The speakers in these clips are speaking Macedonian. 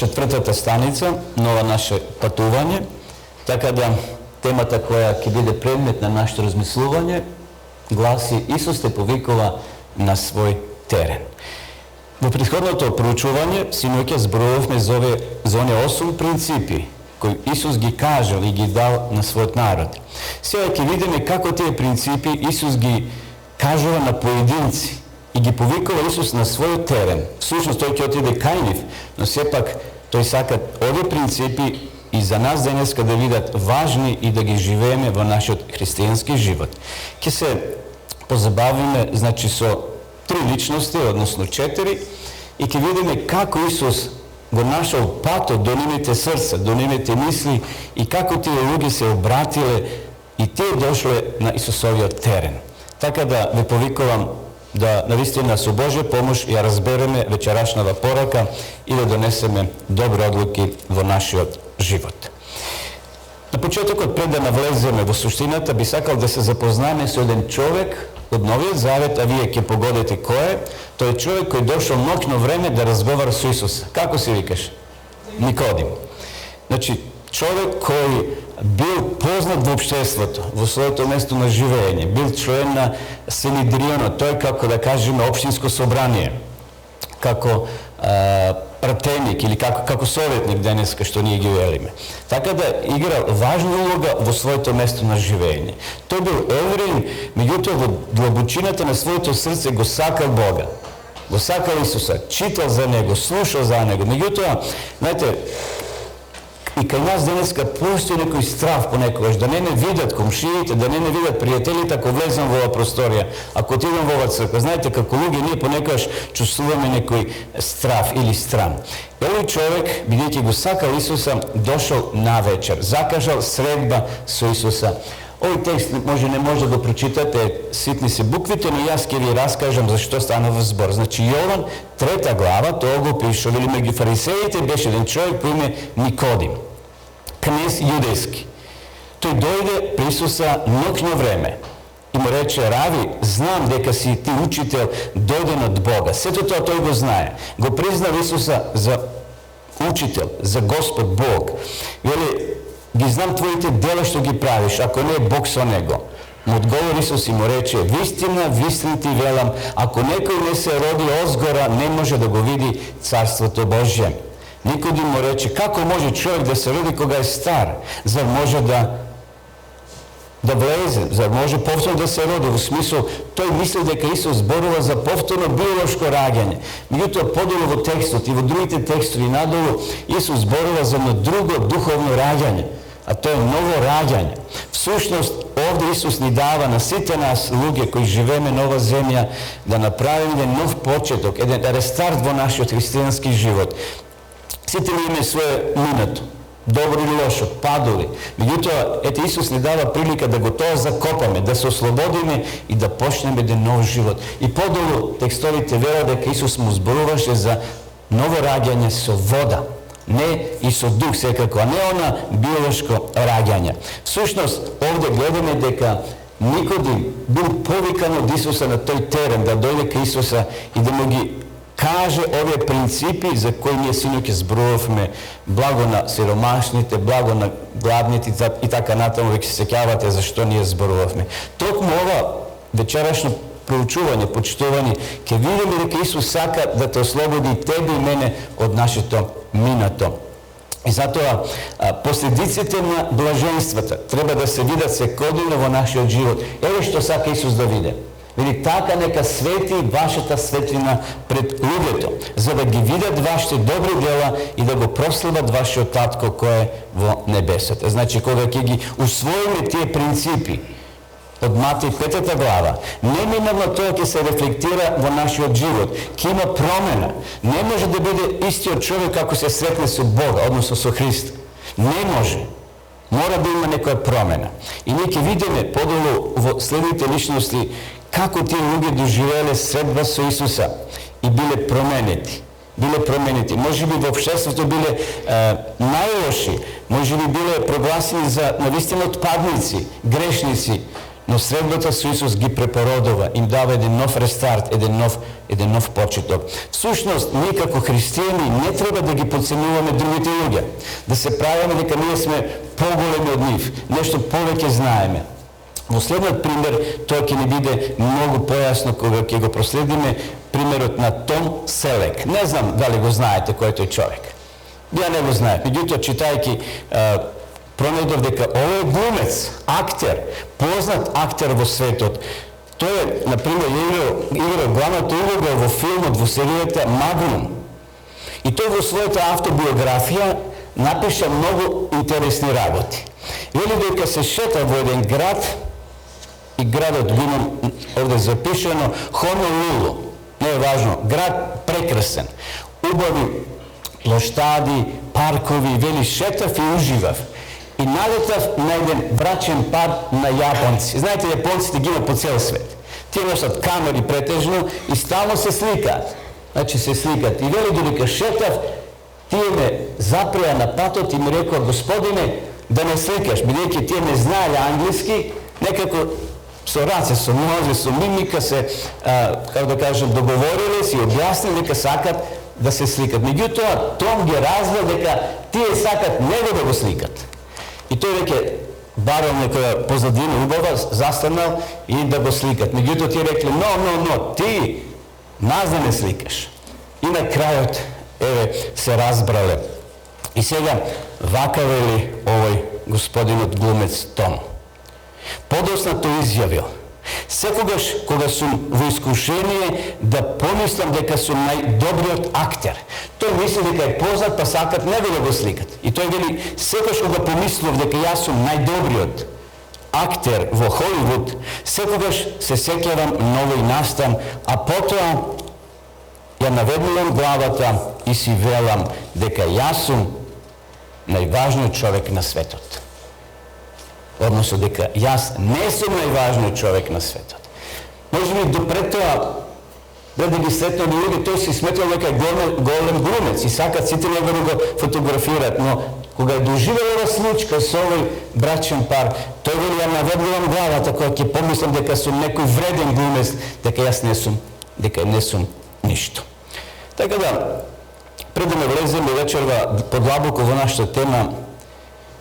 четвртата станица на ова наше патување, така да темата која ќе биде предмет на нашето размислување гласи Исус те повикува на свој терен. Во претходното проучување синоќа зборувавме за оние 8 принципи кои Исус ги кажал и ги дал на својот народ. Сега ќе видиме како тие принципи Исус ги кажува на поединци и ги повикува Исус на свој терен. Всушност тој ќе отиде кај нив, но сепак тој сака овие принципи и за нас денеска да видат важни и да ги живееме во нашиот христијански живот. Ќе се позабавиме, значи, со 3 личности, односно 4, и ќе видиме како Исус го нашол патот до нивните срца, до нивните мисли и како тие луѓе се обратиле и тие дошле на Исусовиот терен. Така да ве повикувам да навистина со Божја помош ја разбереме вечерашната порака и да донесеме добри одлуки во нашиот живот. На почетокот, пред да навлеземе во суштината, би сакал да се запознаеме со еден човек од Новиот Завет, а вие ќе погодите кој е. Тој е човек кој дошол ноќно време да разговара со Исус. Како се викаш? Никодим. Значи, човек кој бил познат во општеството, во своето место на живење, бил член на Синедрионот, тој како да кажеме општинско собрание, како пратеник или како советник денеска што ние ги велиме. Така да играл важна улога во своето место на живење. Тој бил евреин, меѓутоа во длабочината на своето срце го сакал Бога. Го сакал Исуса, читал за него, слушал за него. Меѓутоа, знаете, и кај нас денеска постои некој страв понекогаш, да не видат комшиите, да не видат пријателите ако влезам во оваа просторија, ако отидам во оваа црква. Знаете, како луѓе ние понекогаш чувствуваме некој страв или страм. Овој човек, бидејќи го сакал Исуса, дошол навечер, закажал средба со Исуса. Овој текст не може да го прочитате, ситни се буквите, но јас ќе ви раскажам за што станува збор. Значи, Јован, 3 глава, тоа го пише, вели, меѓу фарисеите беше еден човек по име Никодим, кнез јудејски. Тој дојде при Исуса ноќно време и му рече: Рави, знам дека си ти учител дојден од Бога. Сето тоа тој го знае. Го признал Исуса за учител, за Господ Бог. Вели: ги знам твоите дела што ги правиш, ако не е Бог со него. Му одговори Исус и му рече: вистина, вистина ти велам, ако некој не се роди озгора, не може да го види Царството Божје. Никодим му рече: како може човек да се роди кога е стар? Зар може да влезе, зар може повторно да се роди? Во смисол, тој мисли дека Исус зборува за повторно биолошко раѓање. Меѓутоа, подолу во текстот и во другите текстови надолу, Исус зборува за едно друго духовно раѓање, а тоа е ново раѓање. Всушност, овде Исус ни дава на сите нас, луѓе кои живееме на оваа земја, да направиме еден нов почеток, еден рестарт во нашиот христијански живот. Сите ние имаме своје минато, добро или лошо, падови. Меѓутоа, ете, Исус ни дава прилика да го тоа закопаме, да се ослободиме и да почнеме еден нов живот. И подолу текстовите велат дека Исус му зборуваше за ново раѓање со вода, не и со дух секако, а не она биолошко раѓање. Всушност, овде гледаме дека Никодим бил повикан од Исуса на тој терен, да дојде кај Исуса и да му ги каже овие принципи за кои ние синоќа зборувавме: благо на сиромашните, благо на гладните и така натаму. Веќе се сеќавате за што ние зборувавме. Токму ова вечерашно проучување, почитување, ќе видиме дека Исус сака да те ослободи тебе и мене од нашето минато. И затоа последиците на блаженствата треба да се видат секојдневно во нашиот живот. Еве што сака Исус да види. Вели: така нека свети вашата светлина пред луѓето, за да ги видат вашите добри дела и да го прослават вашиот татко кој е во небесата. Значи, кога ќе ги усвоиме тие принципи од Матеј 5 глава, неминавно тоа ќе се рефлектира во нашиот живот. Ќе има промена. Не може да биде истиот човек ако се сретне со Бога, односно со Христа. Не може. Мора да има некоја промена. И ние ќе видиме подолу во следните личности како тие луѓе доживееле средба со Исуса и биле променети. Може би во општеството биле најлоши, може би биле прогласени за навистина отпадници, грешници, но средбата со Исус ги препородува, им дава еден нов рестарт, еден нов почеток. Всушност, ние како христијани не треба да ги подценуваме другите луѓе, да се правиме дека ние сме поголеми од нив, нешто повеќе знаеме. Во следниот пример, тоа ќе ни биде многу појасно кога ќе го проследиме примерот на Том Селек. Не знам дали го знаете кој е тој човек. Ја не го знаев. Меѓутоа, читајќи, пронајдов дека овој глумец, актер, познат актер во светот, тој е, например, играл главната улога во филмот, во серијата Магнум. И тој во својата автобиографија напиша многу интересни работи. Вели дека се шета во еден град, и градот го имам овде запишено, Хонолулу. Не е важно, град прекрасен, убави плоштади, паркови, вели шетав и уживав. И налетав на еден брачен пар на јапонци. Знаете, јапонците ги има по цел свет. Тие носат камери претежно и стално се сликаат. Значи се сликаат. И вели додека шетав, тие ме запреа на патот и ми рекоа: Господине, да не сликаш, бидејќи тие не знаеле англиски, некако со раце, со нозе, со мимика се, како да кажем, договориле си, објасниле дека сакат да се сликат. Меѓутоа, Том ги разбрал дека тие сакат него да го сликат. И тој веќе барал некоја позадина убава, застанал и да го сликат. Меѓутоа тие рекле: но, ти нас да не сликаш. И на крајот, еве, се разбрале. И сега, вака вели овој господинот глумец Том. Подосна тој изјавил: секогаш кога сум во искушение да помислам дека сум најдобриот актер. Тој мисли дека е познат, па сакат него да го сликат. И тој вели: секогаш кога помислам дека јас сум најдобриот актер во Холивуд, секогаш се сеќавам на овој настан, а потоа ја наведнувам главата и си велам дека јас сум најважниот човек на светот. Односно дека јас не сум најважниот човек на светот. Може би допред тоа, да ги сретнал луѓе, тој си сметал дека е голем глумец и сакат сите него да го фотографираат, но кога е доживел ова случка со овој брачен пар, тој вели: ја наведувам главата кога ќе помислам дека сум некој вреден глумец, дека јас не сум ништо. Така да, пред да не влеземе вечерва подлабоко во нашата тема,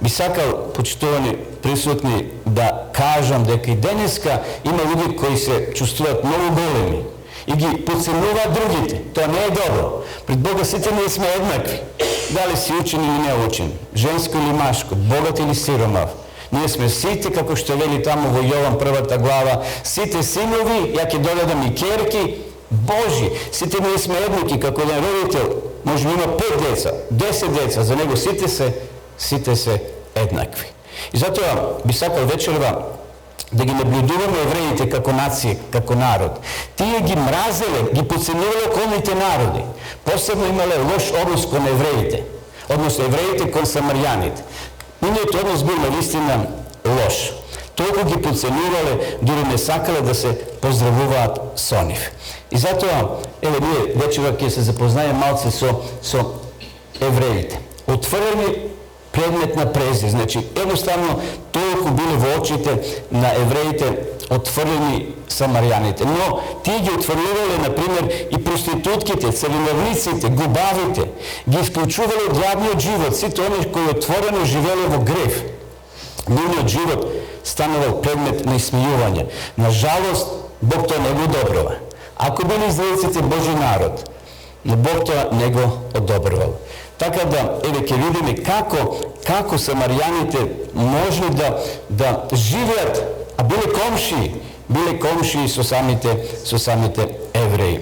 би сакал, почитувани присутни, да кажам дека и денеска има луѓе кои се чувствуваат многу големи и ги подценуваат другите. Тоа не е добро. Пред Бога сите ние сме еднакви. Дали си учен или не учен, женско или машко, богат или сиромав. Ние сме сите, како што вели таму во Јован првата глава, сите синови, ја ќе додадам и керки, Божи. Сите ние сме еднакви, како еден родител може би има 5 деца, 10 деца, за него сите се еднакви. И затоа би сакал вечерва да ги наблюдуваме евреите како нација, како народ. Тие ги мразеле, ги подценувале околните народи. Посебно имале лош однос кон евреите, односно евреите кон самарјаните. Нивниот однос бил навистина лош. Толку ги подценувале, дури не сакале да се поздравуваат со нив. И затоа, еве, ние вечера ќе се запознаеме малце со евреите. Отврени предмет на презир. Значи, едноставно, толку биле во очите на евреите отврлени самарјаните. Но тие ги отврлувале, например, и проститутките, целинарниците, губавите, ги исклучувале од јавниот живот, сите они кои отворено живеле во грев. Нивниот живот станувал предмет на исмејување. На жалост, Бог тоа не го одобрува. Ако били израелците Божи народ, но Бог тоа не го одобрувал. Така да, еве ќе видиме како самарјаните можеле да живеат, а биле комшии со самите евреи.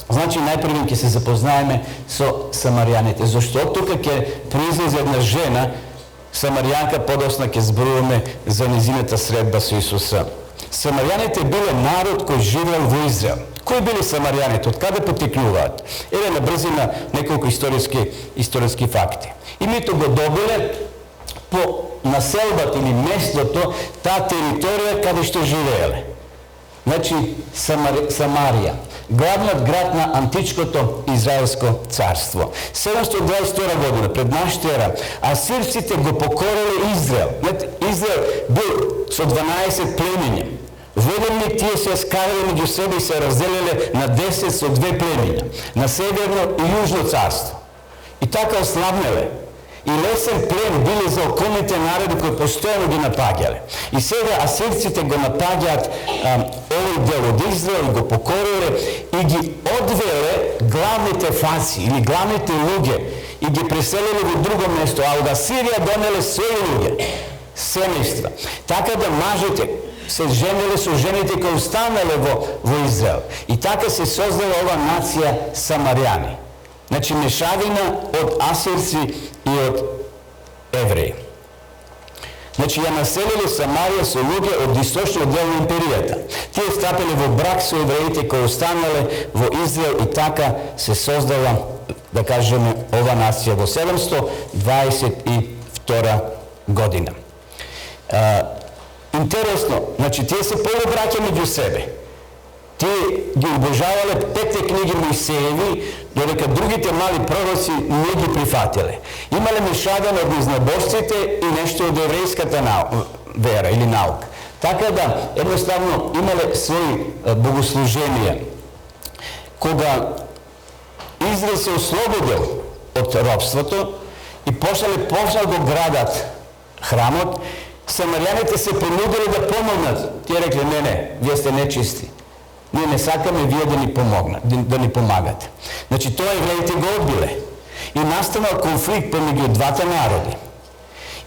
Значи, најпрво ќе се запознаеме со самарјаните, зашто тука ќе произлезе една жена, самарјанка, подосна ќе зборуваме за незината средба со Исуса. Самарјаните биле народ кој живеел во Израел. Кои били самарјаните? Од каде потекнуваат? Еве на брзина неколку историски факти. Името го добиле по населбата или местото, таа територија каде што живееле. Значи Самарија. главниот град на античкото Израелско царство. 722 година пред нашата ера, асирците го покориле Израел. Израел бил со 12 племиња. Водени тие се скарали меѓу себе и се разделиле на 10 со 2 племиња, на северно и јужно царство. И така ослабнеле. И лесен плен биле за околните народи кои постојано ги напаѓале. И сега асирците го напаѓаат овој дел од Израел и го покориле и ги одвеле главните фаци или главните луѓе и ги преселиле во друго место, а од Асирија донеле своји луѓе, семејства. Така да мажите се жениле со жените кои останале во Израел. И така се создала ова нација Самарјани. Значи мешавина од асирци и од евреи. Значи ја населиле Самарија со луѓе од источниот дел на империјата. Тие стапеле во брак со евреите кои останале во Израел и така се создала, да кажеме, ова нација во 722 година. Интересно, значи тие се полубраќа меѓу себе. Тие ги обожавале 5 книги Мојсееви, додека другите мали пророци не ги прифатиле. Имале мешавина од незнабожците и нешто од еврејската вера или наука. Така да, едноставно, имале своји богослуженија. Кога Израел се ослободил од робството и почнал го градат храмот, самарјаните се принудили да помогнат. Тие рекле, не, вие сте нечисти. Ние не сакаме вие да ни помогнат, да ни помагате. Значи, тоа евреите го одбиле. И настанал конфликт помеѓу двата народи.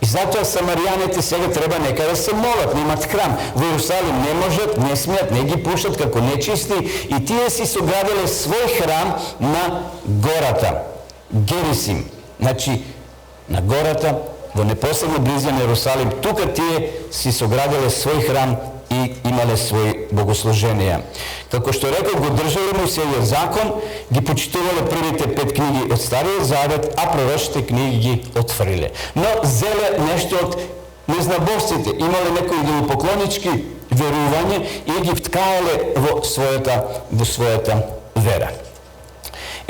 И затоа самарјаните сега треба некаде да се молат, немат храм. Во Иерусалим не можат, не смеат, не ги пуштат како нечисти и тие си соградиле свој храм на гората Герисим. Значи, на гората во непосредна близина Иерусалим, тука тие си соградиле свој храм и имале своји богослуженија. Како што рекол, го држале Мојсеевиот закон, ги почитувале првите 5 книги од Стариот Завет, а пророчните книги ги отфрлиле. Но зеле нешто од незнабожците, имале некои идолопоклонички верување и ги вткаале во својата вера.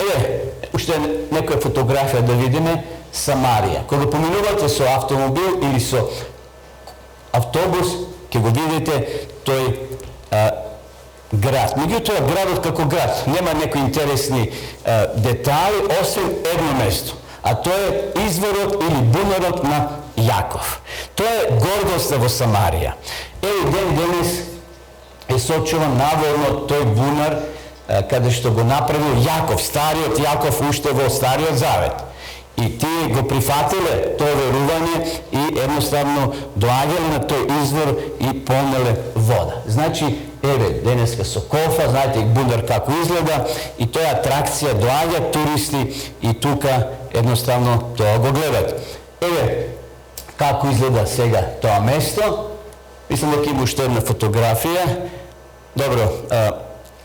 Еве, уште некоја фотографија да видиме. Самарија. Кога поминувате со автомобил или со автобус, ќе го видите тој град. Меѓутоа, градот како град нема некои интересни детали, освен едно место, а тоа е изворот или бунарот на Јаков. Тоа е гордоста во Самарија. Ден денес е сочуван наводно тој бунар каде што го направил Јаков, стариот Јаков уште во Стариот Завет. И тие го прифатиле тоа верување и едноставно доаѓале на тој извор и понеле вода. Значи, еве, денеска со кофа, знаете бунар како изгледа, и тоа е атракција, доаѓаат туристи и тука едноставно тоа го гледат. Еве, како изгледа сега тоа место. Мислам дека има уште една фотографија. Добро,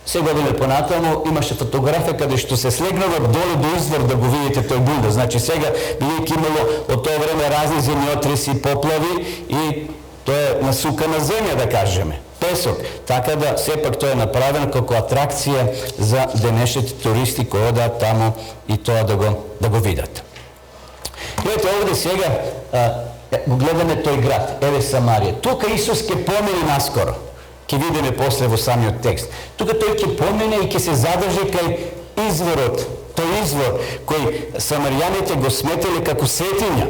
се години понатаму имаше фотографија каде што се слегнува долу до извор да го видите тој бунар. Значи сега бидејќи имало од тоа време разни земјотреси, поплави и тоа е насукана земја, да кажеме, песок. Така да сепак тоа е направено како атракција за денешните туристи кои одат таму и тоа да го видат. Ето овде сега го гледаме тој град, еве Самарија. Тука Исус ќе помине наскоро. Ќе видиме после во самиот текст. Тука тој ќе помине и ќе се задржи кај изворот, тој извор кој самарјаните го сметеле како светиња.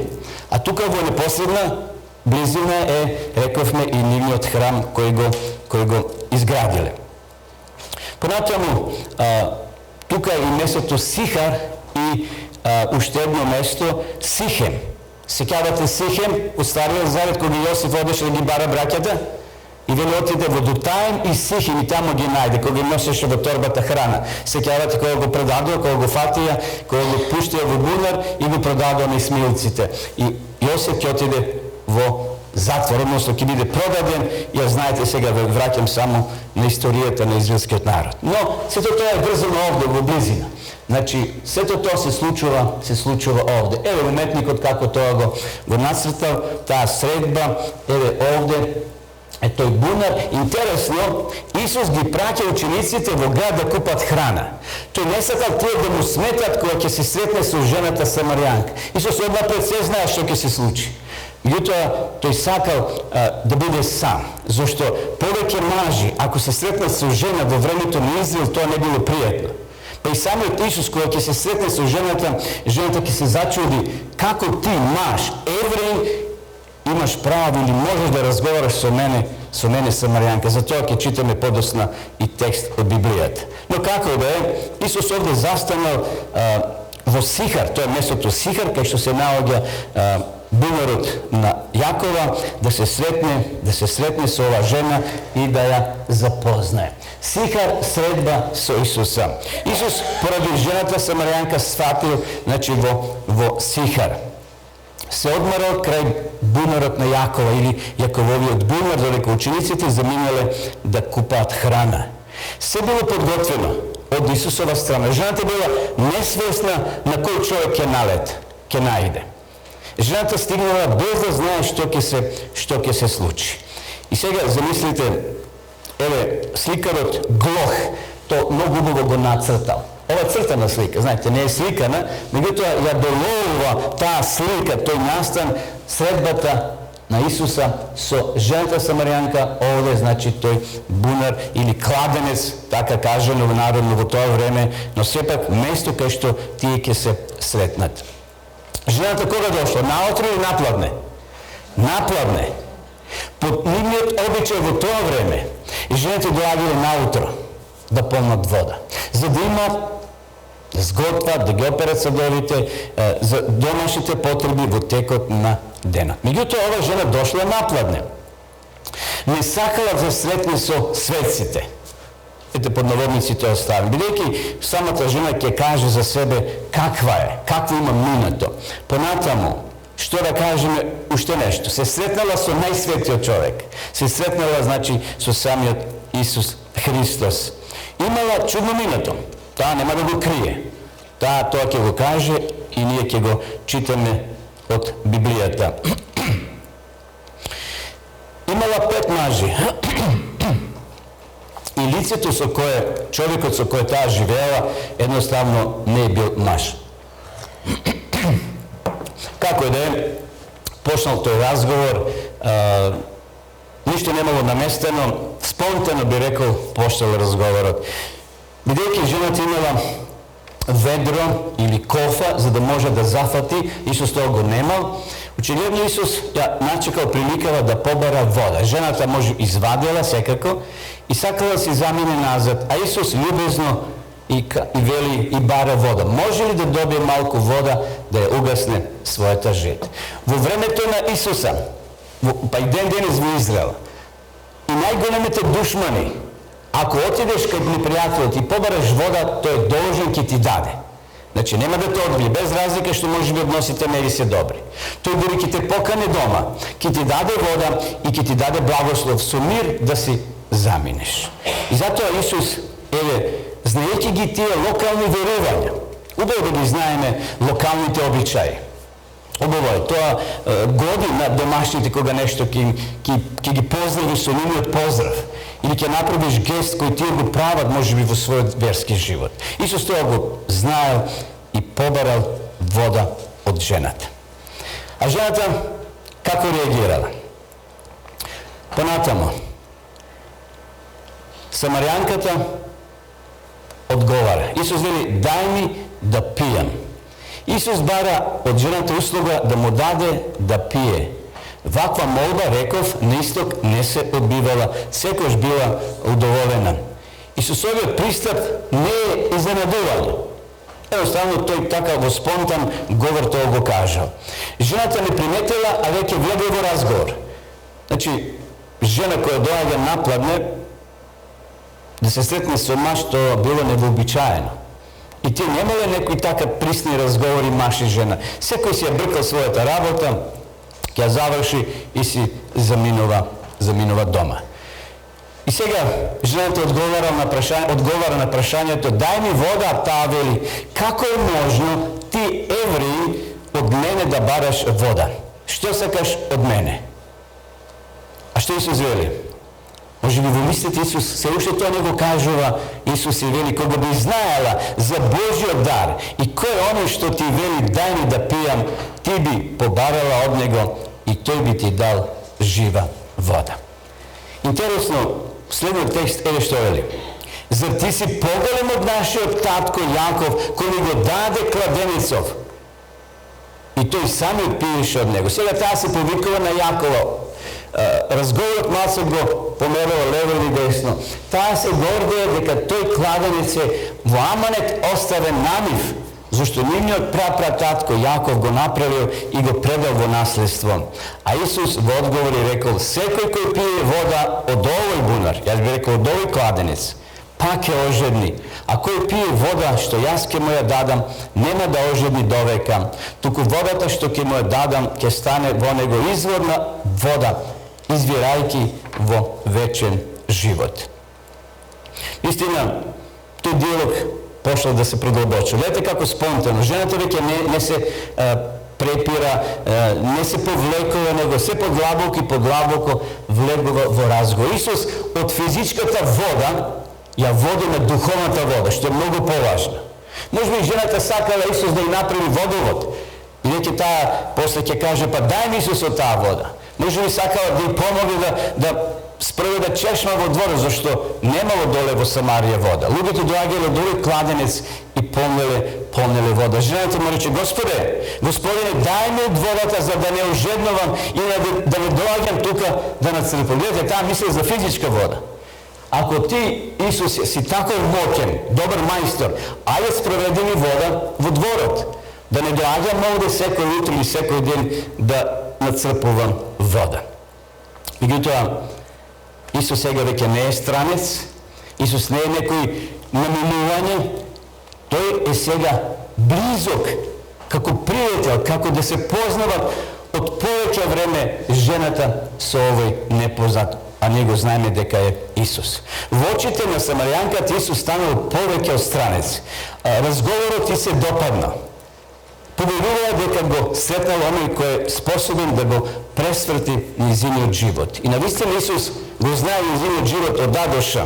А тука во непосредна близина е, рековме, и нивниот храм кој го изградиле. Понатаму, тука е и местото Сихар и уште едно место Сихем. Сеќавате Сихем од Стариот Завет кога Јосиф одеше да ги бара браќата? И вели отиде во Дотаим и Сихим и тамо ги најде, кога ги носеше во торбата храна. Сеќавате кога го продадува, кога го фатија, кога го пуштија во бунар и го продадува на исмаилците. И Јосиф ќе отиде во затвор, односно ќе биде продаден, и ја знаете, сега ве враќам само на историјата на израелскиот народ. Но сето тоа е врзано овде во близина. Значи, сето тоа се случува овде. Еве уметникот како тоа го нацртал, таа средба, еве овде тој бунар, интересно, Исус ги праќа учениците во град да купат храна. Тој не сакал тие да му сметат кога ќе се сретне со жената Самарјанка. Исус однапред се знае што ќе се случи. Меѓутоа, тој сакал да биде сам, зашто повеќе мажи, ако се сретнат со жена во времето на Израел, тоа не било пријатно. Па и самиот Исус, кога ќе се сретне со жената ќе се зачуди како ти, маж, евреин, имаш право или можеш да разговараш со мене Самарјанка. Затоа ќе читаме подосна и текст од Библијата. Но како да е, Исус овде застанал во Сихар, тоа е местото Сихар, кај што се наоѓа бунарот на Јакова, да се сретне со ова жена и да ја запознае. Сихар, средба со Исуса. Исус поради жената Самарјанка сватил, значи во Сихар. Се одмарал крај бунарот на Јакова или Јакововиот бунар, додека учениците заминале да купаат храна. Се било подготвено од Исусова страна. Жената била несвесна на кој човек ќе најде. Жената стигнала без да знае што ќе се случи. И сега замислите, еве сликарот Глох то многу убаво го нацртал. Ова цртана слика, знаете, не е сликана, меѓутоа ја доловува таа слика, тој настан, средбата на Исуса со жената Самарјанка, овде значи тој бунар или кладенец, така кажано народно во тоа време, но сепак место кај што тие ќе се сретнат. Жената кога дошла? Наутро или напладне? Напладне. Под нивниот обичај во тоа време, и жените доаѓале наутро да помнат вода, за да имат сготва, да ги операт садовите, за домашните потреби во текот на денот. Меѓутоа, ова жена дошла напладне. Не сакала да сретне со светците. Ете, под наводниците оставим. Бидејќи самата жена ќе каже за себе каква е, какво има минато. Понатаму, што да кажеме, уште нешто. Се сретнала со најсветиот човек. Се сретнала, значи, со самиот Исус Христос. Имала чудно минато. Таа нема да го крие. Тоа ќе го каже и ние ќе го читаме од Библијата. Имала 5 мажи. И лицето со кое, човекот со кој таа живеела, едноставно не е бил маж. Како е да е, почнал тој разговор, ништо немало наместено, спонтано би рекол, почнал разговорот. Бидејќи жената имала ведро или кофа за да може да зафати, Исус тоа го немал, очигледно Исус ја начекал приликава да побара вода. Жената може извадила секако и сакала да се замине назад, а Исус љубезно и вели и бара вода. Може ли да добие малку вода да ја угасне својата жед? Во времето на Исуса, па и ден денес во Израел, и најголемите душмани, ако отидеш кај непријателот и побараш вода, тој е должен ќе ти даде. Значи, нема да те одбие, без разлика што може би односите не ви се добри. Тој дори ќе те покане дома, ќе ти даде вода и ќе ти даде благослов со мир да си заминеш. И затоа Исус, знаејќи ги тие локални верувања, убаво да ги знаеме локалните обичаи. Убаво е, тоа годи на домашните кога нешто ќе ги поздрави со нивниот поздрав или ќе направиш гест кој тие го прават можеби во својот верски живот. Исус тоа го знаел и побарал вода од жената. А жената како реагирала? Понатамо, Самарјанката одговара. Исус вели, дај ми да пијам. Исус бара од жената услуга да му даде да пие. Ваква молба, реков, на исток не се одбивала, секојаш била удоволена. Исусовиот пристап не е изненадување. Едноставно тој така во спонтан говор тоа го кажал. Жената не приметила, а веќе влегла во разговор. Значи, жена која доаѓа напладне, да се сретне со маж, тоа било невообичаено. И тие немале некои така присни разговори маж и жена. Секој си ја бркал својата работа, ќе заврши и си заминува дома. И сега жената одговара на прашањето, дај ми вода, а таа вели, како е можно ти евреи од мене да бараш вода? Што сакаш од мене? А што Исус вели? Може би во мислите Исус се уште тоа не го кажува. Исус и вели, кога би знаела за Божиот дар и кој е оној што ти вели дај ми да пијам, ти би побарала од него и тој би ти дал жива вода. Интересно, следниот текст е што вели. Зар ти си поголем од нашиот татко Јаков, кој ни го даде кладенецов? И тој сам пиеше од него. Сега таа се повикува на Јакова. Разговорот малце го померува лево или десно. Таа се гордее дека тој кладенец е во аманет оставен на нив, зашто нивниот прапрататко Јаков го направил и го предал во наследство. А Исус во одговор и рекол, секој кој пие вода од овој бунар, јас би рекол од овој кладенец, пак е ожедни. А кој пие вода што јас ке му ја дадам, нема да ожедни довека, туку водата што ке му ја дадам ќе стане во него изворна вода, извирајки во вечен живот. Истина, тој диалог почнал да се продлабочува. Гледате како спонтано. Жената веќе не се препира, не се повлекува, него се подлабоко влегува во разговор. Исус од физичката вода ја води на духовната вода, што е многу поважна. Може би жената сакала Исус да ја направи водовод. И веќе таа после ќе каже, па дај ми Исус од таа вода. Може би сакала да ја помоги да спроведа чешма во дворот, зашто немало доле во Самарија вода. Луѓето доаѓале од овој кладенец и полнеле вода. Жената му рече, Господине, дај ми од водата за да не ожеднувам и да не доаѓам тука да нацрпам. Гледате, таа мисли за физичка вода. Ако ти, Исус, си таков моќен, добар мајстор, ајде спроведи ми вода во дворот, да не доаѓам овде секој утро или секој ден да нацрпувам вода. Меѓутоа, Исус сега веќе не е странец, Исус не е некој наминување, тој е сега близок, како пријател, како да се познават од повеќе време жената со овој непознат, а ние го знаеме дека е Исус. Во очите на самарјанката Исус станал повеќе од странец. Разговорот ти се допадна. Поверува дека го сретнал оној кој е способен да го пресврти низиниот живот. И навистина Исус го знае низиниот живот од А до Ш.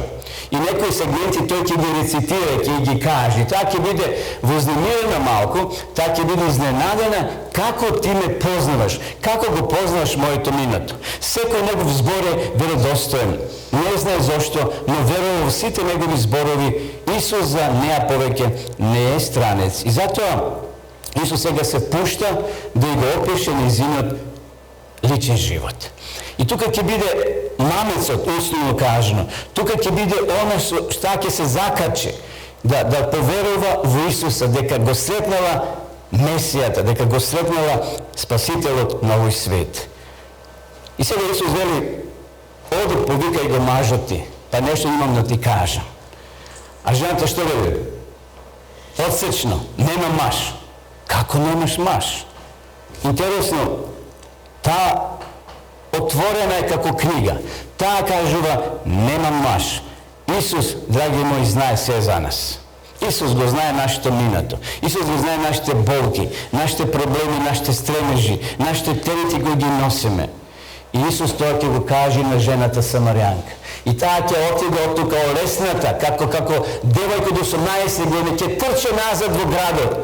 И некои сегменти тој ќе ги рецитира, ќе ги каже. Таа ќе биде вознемирена малку, таа ќе биде изненадена како ти ме познаваш, како го познаваш моето минато. Секој негов збор е веродостоен. Не знае зошто, но верува во сите негови зборови. Исус за неа повеќе не е странец. И затоа Исус сега се пушта да го опише низиниот личен живот. И тука ќе биде мамецот, условно кажано. Тука ќе биде она што ќе се закачи да поверува во Исуса, дека го сретнала Месијата, дека го сретнала Спасителот на овој свет. И сега Исус вели, оди повикај го мажот ти, па нешто имам да ти кажам. А жената што вели? Одсечно, нема маж. Како немаш маж? Интересно, таа отворена е како книга. Таа кажува, немам маж. Исус, драги мои, знае се за нас. Исус го знае нашето минато. Исус го знае нашите болки, нашите проблеми, нашите стремежи, нашите терети кои ги носиме. И Исус тоа ќе го каже на жената самарјанка. И таа ќе отиде од тука олесната, како девојка до 18 години, ќе трче назад во градот.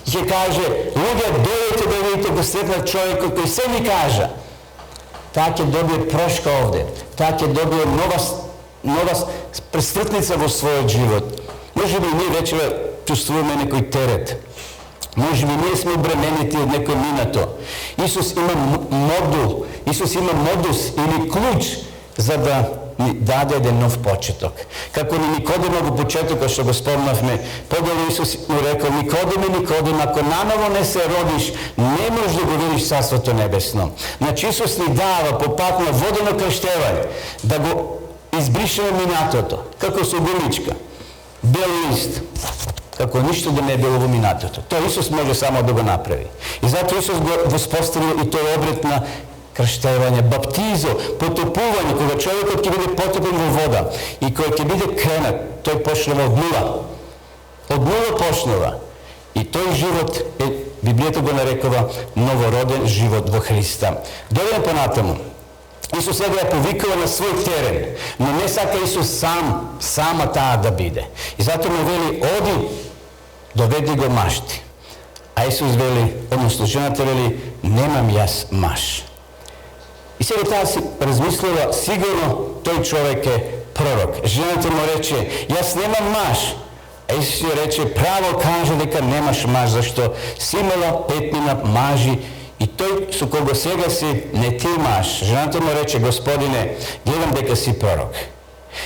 И ќе каже, луѓе, дојдете да видите го сретнат човекот кој се ми кажа. Таа ќе добие прошка овде. Таа ќе добие нова пресвртница во својот живот. Може би ние вече чувствуваме некој терет. Може би ние сме бременити од некој минато. Исус има модул, Исус има модус или клуч за да ни даде еден нов почеток. Како ни Никодема во почетокот што го спомнавме, подолу Исус му рекол, Никодем, ако наново не се родиш, не можеш да го видиш Царството небесно. Значи Исус ни дава по пат на водено крштевање да го избришеме минатото, како со гумичка, бел лист, како ништо да не е било во минатото. Тоа Исус може само да го направи. И затоа Исус го воспоставил и тој обред на крштевање, баптизо, потопување, кога човекот ќе биде потопен во вода и кој ќе биде кренат, тој почнува од нула. Од нула почнува. И тој живот Библијата го нарекува новороден живот во Христа. Дојдеме понатаму. Исус сега ја повикува на свој терен, но не сака Исус сама таа да биде. И затоа му вели, оди, доведи го машти. А Исус вели, односно жената вели, немам јас маж. И сега таа си размислила, сигурно тој човек е пророк. Жената му рече, јас немам маж. А Исус ја рече, право каже дека немаш маж, зашто си имала 5 мажи и тој со кого сега си не ти маж. Жената му рече, Господине, гледам дека си пророк.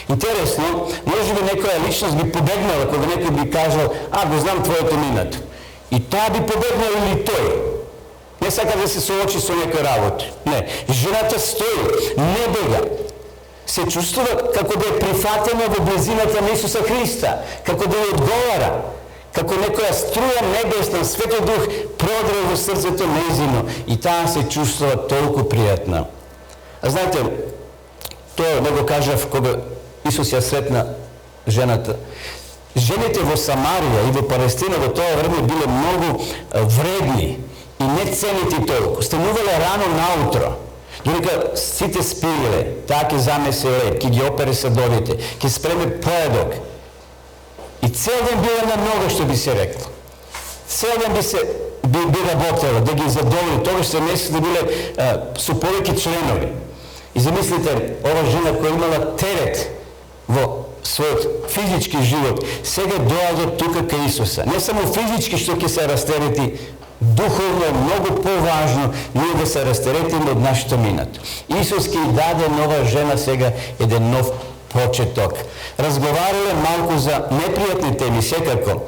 Интересно, може би некоја личност би побегнала кога некој би кажал, го знам твоето минато. И таа би побегнала или тој. Не сака да се соочи со некој работи. Не, жената стои, не бега. Се чувствува како да е прифатена во близината на Исуса Христа, како да ја одговара, како некоја струја небесна, Светиот Дух продре во срцето нејзино и таа се чувствува толку пријатна. А знаете, тоа не го кажав кога Исус ја сретна жената. Жените во Самарија и во Палестина во тоа време биле многу вредни и не ценити толку. Станувале рано наутро. Додека сите спиеле, таа ќе замесе лед, ќе ги опере садовите, ќе спреме поедок. И цел ден биле на нога, што би се рекло. Цел ден би работела, да ги задоволи, тогаш се месеци да биле со повеќе членови. И замислите, ова жена која имала терет во својот физички живот, сега доаѓа тука кај Исуса. Не само физички што ќе се растерети, духовно е многу поважно ние да се растеретиме од нашето минато. Исус ќе даде нова жена сега еден нов почеток. Разговарале малку за непријатни теми, секако.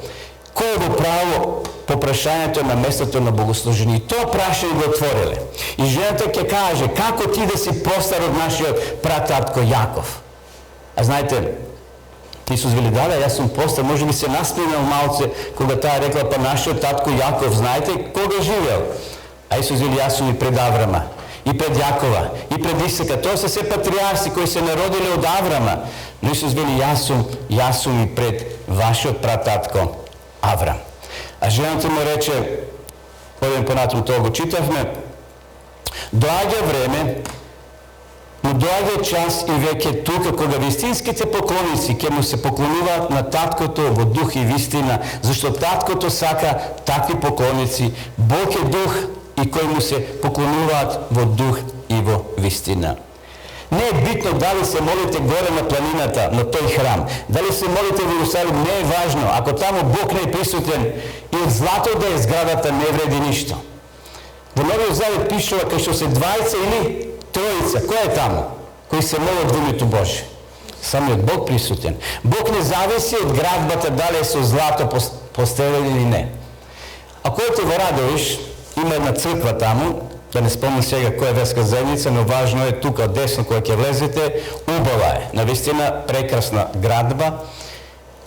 Кој е во право по прашањето на местото на богослужение? И тоа прашање го отвориле. И жената ќе каже, како ти да си постар од нашиот прататко Јаков? А знаете, Исус вели, да, јас сум постар, може би се насмејал малце кога таа рекла, па нашиот татко Јаков, знаете кога живеел? А Исус вели, јас сум и пред Аврама, и пред Јакова, и пред Исака. Тоа се се патриарси кои се народиле од Аврама. Но Исус вели, јас сум и пред вашиот прататко Аврам. А жената му рече, одем понатаму, тоа го читавме, доаѓа време, но доаѓа час и веќе тука кога вистинските поклоници ќе му се поклонуваат на таткото во дух и вистина, зашто таткото сака такви поклоници. Бог е дух и кои му се поклонуваат во дух и во вистина. Не е битно дали се молите горе на планината, на тој храм, дали се молите во Иерусалим, не е важно. Ако таму Бог не е присутен и од злато да е зградата не вреди ништо. Во Новиот Завет пишува кај што се двајца или тројца, кој е таму? Кој се молат во името Божие. Самиот Бог присутен. Бог не зависи од градбата дали е со злато постелен или не. А којте во Радовиш, има една црква таму, да не спомнам сега која верска заедница, но важно е тука десно кога ќе влезете, убава е. Навистина прекрасна градба,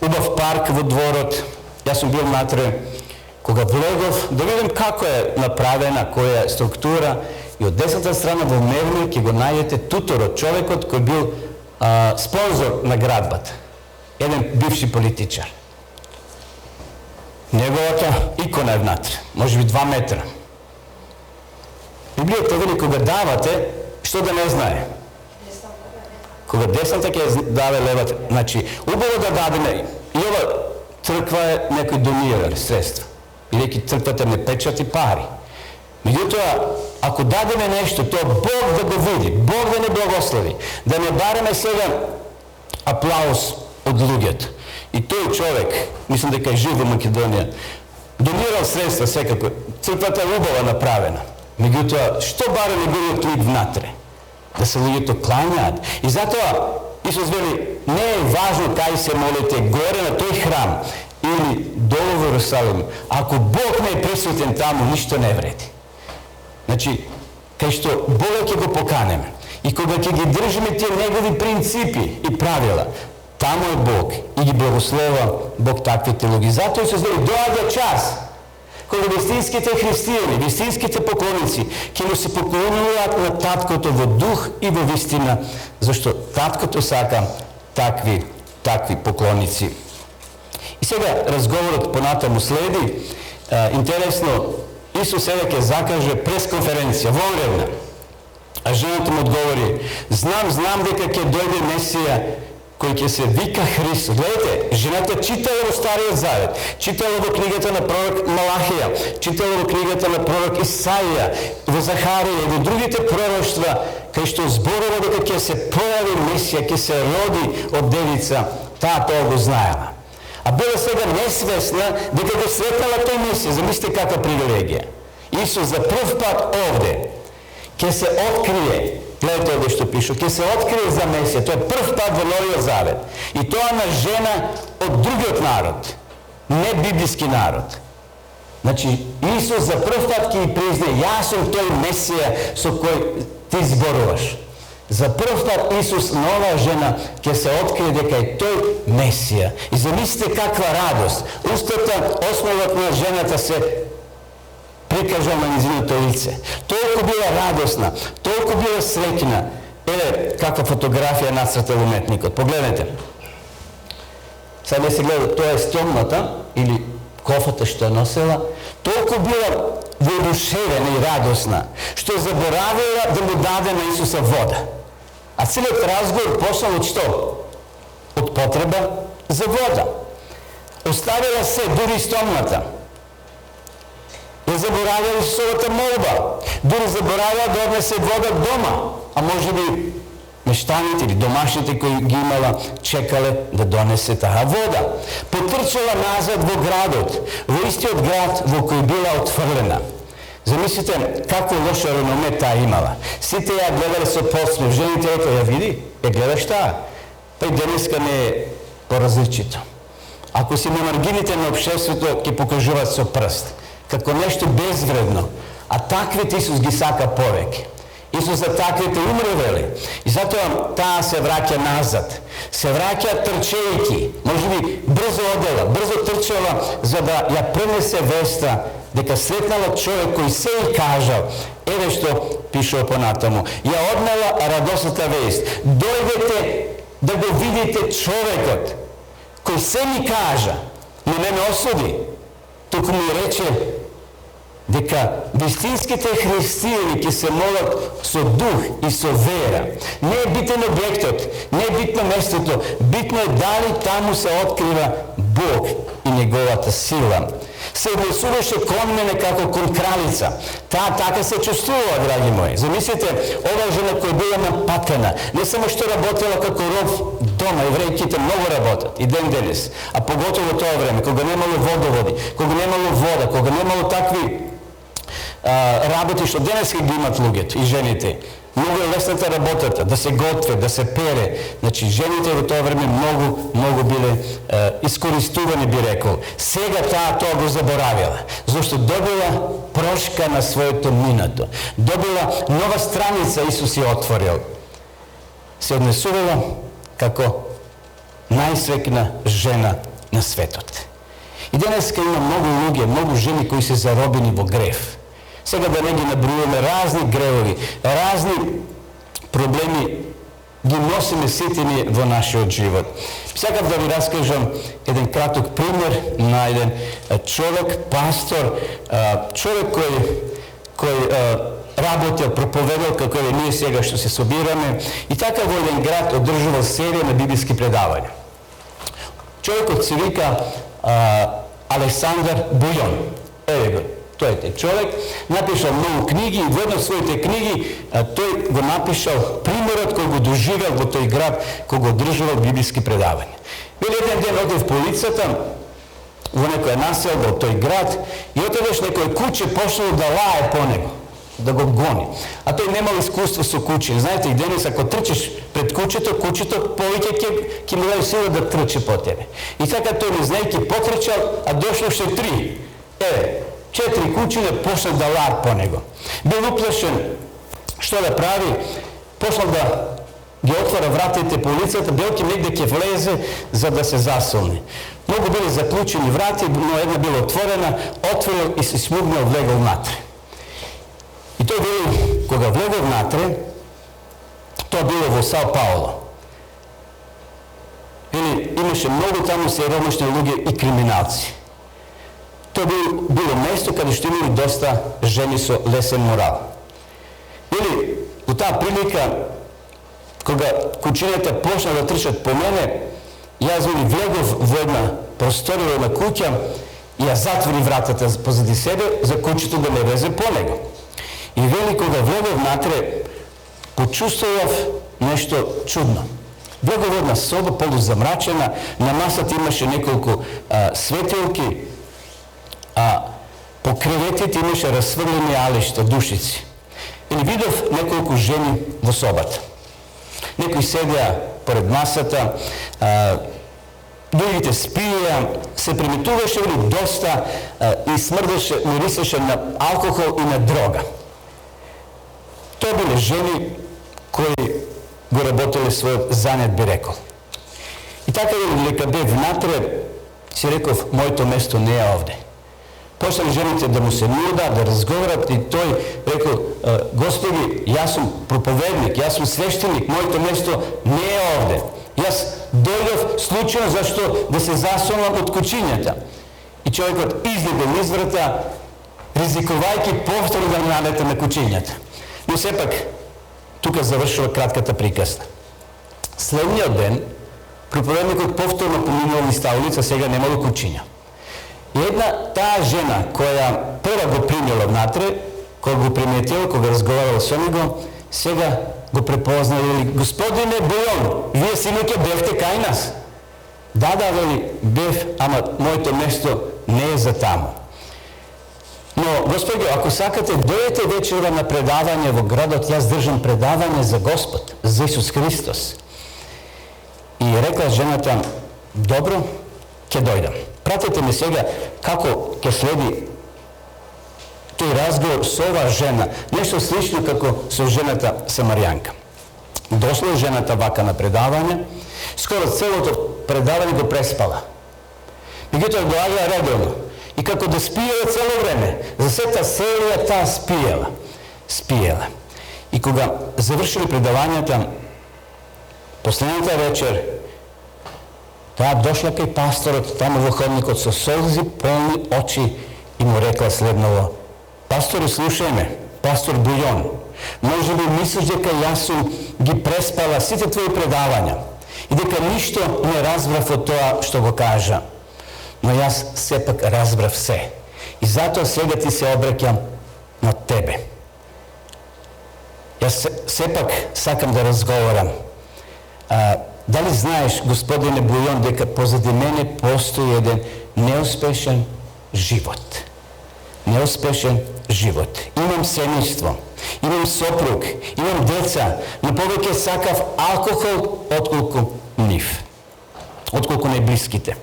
убав парк во дворот. Јас сум бил натре кога влегов да видам како е направена, која е структура. И од десната страна во Мевни ќе го најдете туторот, човекот кој бил спонзор на градбата. Еден бивши политичар. Неговата икона е внатре, може би 2 метра. Библијата вели кога давате, што да не знае? Кога десната ќе даде левата. Значи, убаво да дадеме. И ова црква е некој донирал средства. Бидејќи црквата не печати пари. Меѓутоа, ако дадеме нешто, тоа Бог да го види, Бог да не благослови, да не бареме сега аплауз од луѓето. И тој човек, мислам дека е жив во Македонија, донирал средства секако. Црквата е убава направена. Меѓутоа, што баре неговиот лик внатре? Да се луѓето клањаат. И затоа, Исус вели, не е важно кај се молите, горе на тој храм или долу во Иерусалим. Ако Бог не е присутен таму, ништо не вреди. Значи, кај што Бога ќе го поканеме и кога ќе ги држиме тие негови принципи и правила, таму е Бог и ги благослова Бог таквите луѓе. Затоа се знае, доаѓа час кога вистинските христијани, вистинските поклоници ќе му се поклонуваат на таткото во дух и во вистина, зашто таткото сака такви поклоници. И сега разговорот понатаму следи. Интересно, Исус сега ќе закаже пресконференција, вонредна. А жената му одговори: знам дека ќе дојде Месија, кој ќе се вика Христос. Гледайте, жената читала во Стариот Завет, читала во книгата на пророк Малахија, читала во книгата на пророк Исаија, во Захарија и во другите пророштва, кај што зборува дека ќе се појави Месија, ќе се роди од девица, таа тоа го знаела. А била сега несвесна дека го сретнала тој Месија. Замислите каква привилегија. Исус за прв пат овде ќе се открие. Гледайте овде што пише, ќе се открие за Месија. Тоа е прв пат во Новиот Завет. И тоа на жена од другиот народ, не библиски народ. Значи, Исус за прв пат ќе ја призна: јас сум тој Месија со кој ти зборуваш. За прв пат Исус на оваа жена ќе се открие дека е тој Месија. И замислите каква радост. Устата, основата на жената се прикажа на низиното лице. Толку била радосна, толку била среќна. Еве каква фотографија нацртал уметникот. Погледнете. Сега не се гледа, тоа е стомната или кофата што ја носела. Толку била воодушевена и радосна, што заборавила да му даде на Исуса вода. А целиот разговор почнал од што? Од потреба за вода. Оставила се дури стомната. Ја заборавила Исусовата молба. Дури заборавила да однесе вода дома. А може би мештаните или домашните кои ги имала чекале да донесе таа вода. Потрчала назад во градот, во истиот град во кој била отфрлена. Замислите како лошо реноме таа имала. Сите ја гледале со подсмев. Жените рекла: ја види, ја гледаш таа. Па и денеска не е поразличито. Ако си на маргините на општеството, ќе покажуваат со прст како нешто безвредно, а таквите Исус ги сака повеќе. Исус за таквите умре, вели. И затоа таа се враќа назад. Се враќа трчејќи. Може би брзо одела, брзо трчала за да ја пренесе веста дека сретнала човек кој се и кажал. Еве што пишува понатаму: ја однела радосната вест. Дојдете да го видите човекот кој се ми кажа, но не ме осуди. Туку ми рече дека вистинските христијани ќе се молат со дух и со вера. Не е битен објектот, не е битно местото, битно е дали таму се открива Бог и неговата сила. Се однесуваше кон мене како кон кралица. Таа така се чувствува, драги мои. Замислите, оваа жена која била напатена, не само што работела како роб дома, еврејките многу работат и ден денес, а поготово тоа време, кога немало водоводи, кога немало вода, кога немало такви работи што денес ги имат луѓето и жените. Многу е лесната работата, да се готве, да се пере. Значи, жените во тоа време многу биле искористувани, би рекол. Сега тоа го заборавила, зашто добила прошка на своето минато. Добила нова страница, Исус ја отворил. Се однесувала како најсвекна жена на светот. И денеска има многу луѓе, многу жени кои се заробени во грев. Сега да не ги набројуваме разни гревови, разни проблеми ги носиме сите ние во нашиот живот. Сакав да ви раскажам еден краток пример на еден човек, пастор, човек кој работел, проповедал како е ние сега што се собираме, и така во еден град одржувал серија на библиски предавања. Човекот се вика Александар Бујон. Еве го. Тој е човек, напишал многу книги и во една од своите книги тој го напишал примерот кој го доживел во тој град, кој го одржувал библиски предавања. Бил еден ден оде по улицата, во некоја населба од тој град, и отедеш некој куче почнало да лае по него, да го гони. А тој немал искуство со куче. Знаете, и денес ако трчиш пред кучето повеќе ќе му даде сила да трчи по тебе. И така тој не знаејќи потрчал, а дошло уште 3. 4 кучиња почнал да лаат по него. Бил уплашен што да прави, почнал да ги отвора вратите по улицата, белки негде ќе влезе за да се засолни. Многу биле заклучени врати, но една била отворена, отворил и се смугнал, влегол внатре. И тој бил, кога влегол внатре, тоа било во Сао Пауло. Имаше многу таму сиромашни луѓе и криминалци. Тоа било место каде што имали доста жени со лесен морал. у таа прилика, кога кучињата почна да трчат по мене, јас влегов во една просторија, една куќа и ја затвори вратата позади себе за кучето да не лезе по него. И вели, кога влегов натре, почувствував нешто чудно. Влегов една соба полузамрачена, на масата имаше неколку светилки, а по креветите имаше расфрлени алишта, душици. И видов неколку жени во собата. Некои седеа поред масата, другите спиеа, се приметуваше доста и смрдеше, мирисеше на алкохол и на дрога. Тоа биле жени кои го работеле својот занет, би рекол. И така дека бев внатре, си реков, моето место не е овде. Почнали жените да му се нуда, да разговарат и тој рекол, Господи, јас сум проповедник, јас сум свештеник, моето место не е овде. Јас дојдов случајно зашто да се засолам од кучињата. И човекот излезе низ врата, ризикувајќи повторно да налете на кучињата. Но сепак, тука завршува кратката приказна. Следниот ден, проповедникот повторно поминувал низ таа улица, сега немало кучиња. И една таа жена, која прва го примила внатре, која го приметила, кога разговарала со него, сега го препознала и вели, Господине Бујон, вие синоќа бевте кај нас? Да, вели, бев, ама моето место не е за таму. Но, Господи, ако сакате, дојдете вечерва на предавање во градот, јас држам предавање за Господ, за Исус Христос. И рекла жената, добро, ќе дојдам. Пратете ме сега како ќе следи тој разговор со оваа жена, нешто слично како со жената Самаријанка. Дошла жената вака на предавање, скоро целото предавање го преспала. Меѓутоа доаѓа редовно. И како да спиела цело време, за сета селија таа спиела. И кога завршили предавањата, последната вечер, таа дошла кај пасторот, таму во ходникот со солзи, полни очи и му рекла следново, пасторе, слушај ме, пастор Бујон, може би мислиш дека јас сум ги преспала сите твои предавања и дека ништо не разбрав од тоа што го кажа. Но јас сепак разбрав се. И затоа сега ти се обраќам на тебе. Јас сепак сакам да разговарам. Дали знаеш, Господине Бујон, дека позади мене постои еден неуспешен живот? Неуспешен живот. Имам семејство, имам сопруг, имам деца, но повеќе сакав алкохол отколку нив. Отколку најблиските.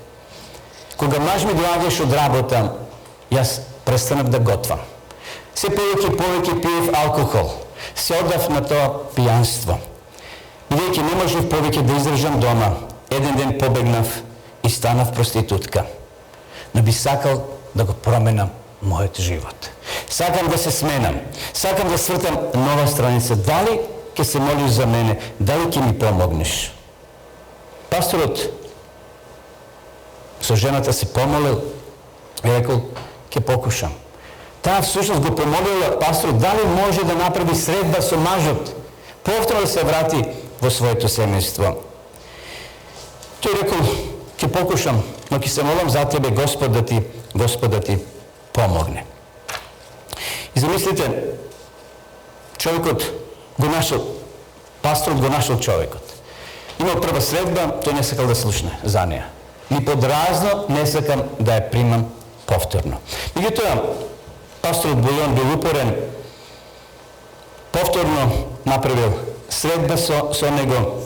Кога маж ми доаѓаш од работа, јас престанав да готвам. Се повеќе пиев алкохол. Се оддав на тоа пијанство. Бидејќи не можев повеќе да издржам дома, еден ден побегнав и станав проститутка. Но би сакал да го променам мојот живот. Сакам да се сменам. Сакам да свртам нова страница. Дали ќе се молиш за мене? Дали ќе ми помогнеш? Пасторот со жената се помолил и рекол, ќе покушам. Таа всушност го помолила пасторот дали може да направи средба со мажот, повторно да се врати во своето семејство. Тој рекол, ќе покушам, но ќе се молам за тебе, Господ да ти помогне. И замислите, човекот го нашол, пасторот го нашол човекот. Имал прва средба, тој не сакал да слушне за неја. Ни подразно не сакам да ја примам повторно. Меѓутоа, пасторот Бујон бил упорен, повторно направил средба со него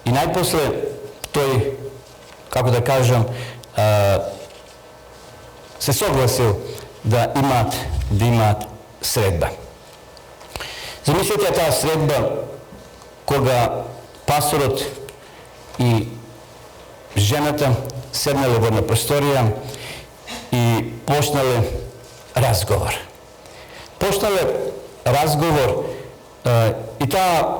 и најпосле тој, како да кажам, се согласил да имаат средба. Замислете таа средба кога пасторот и жената седнале во една просторија и почнале разговор. И таа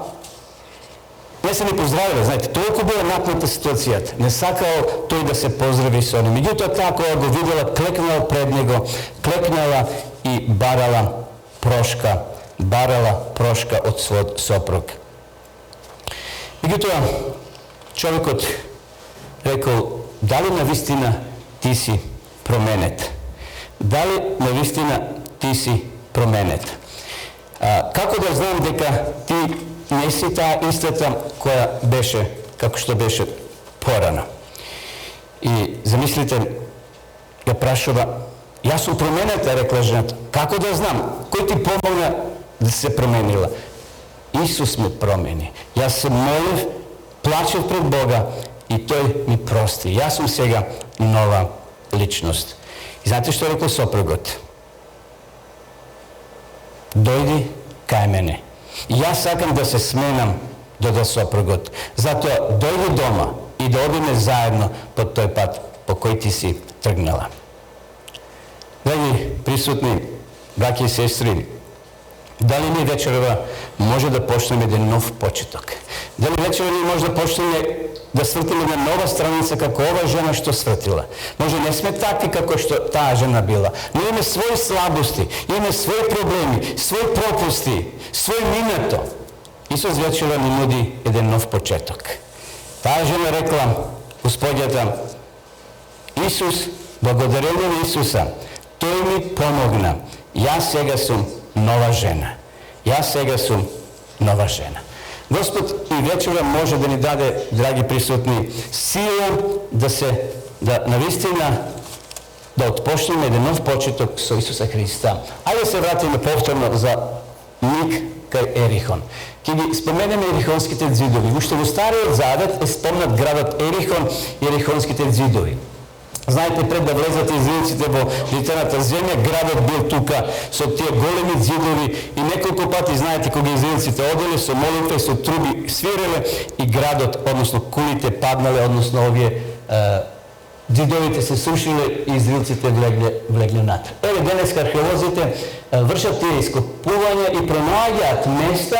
не се ни поздравиле, знаете, толку била напната ситуацијата. Не сакал тој да се поздрави со ним. Меѓутоа таа која го видела, клекнала пред него, клекнала и барала прошка барала прошка од својот сопруг. Меѓутоа, човекот рекол, дали навистина ти си променет? Дали навистина ти си променет? Како да знам дека ти не си таа истата која беше, како што беше порано? И замислите, ја прашува, јас сум променета, рекла жената. Како да знам? Кој ти помогна да се променила? Исус ме промени. Јас се молив, плачев пред Бога и Тој ми прости. Јас сум сега нова личност. И знаете што рекол сопругот? Дојди кај мене. И јас сакам да се сменам, дода сопругот. Затоа дојди дома и да одиме заедно по тој пат по кој ти си тргнала. Драги присутни, браќи и сестри, дали ние вечерва може да почнеме еден нов почеток? Дали вечерва ние може да почнеме да свртиме на нова страница како ова жена што свртила? Може не сме такви како што таа жена била, но имаме своји слабости, имаме своји проблеми, своји пропусти, свој минато. Исус вечерва ни нуди еден нов почеток. Таа жена рекла, Господјата, Исус, благодарение на Исуса, Тој ми помогна. Јас сега сум нова жена. Јас сега сум нова жена. Господ и вечера може да ни даде, драги присутни, сила да навистина да отпочнеме еден нов почеток со Исуса Христа. Ајде се вратиме повторно за миг кај Ерихон. Ке ги споменеме Ерихонските ѕидови. Уште во Стариот Завет е спомнат градот Ерихон и Ерихонските ѕидови. Знаете, пред да влезат израелците во обетената земја, градот бил тука со тие големи ѕидови и неколку пати, знаете, кога израелците оделе со молитва и со труби свиреле и градот, односно кулите паднале, односно овие ѕидовите се срушиле и израелците влегле внатре. Еве денеска археолозите вршат тие ископувања и пронаоѓаат места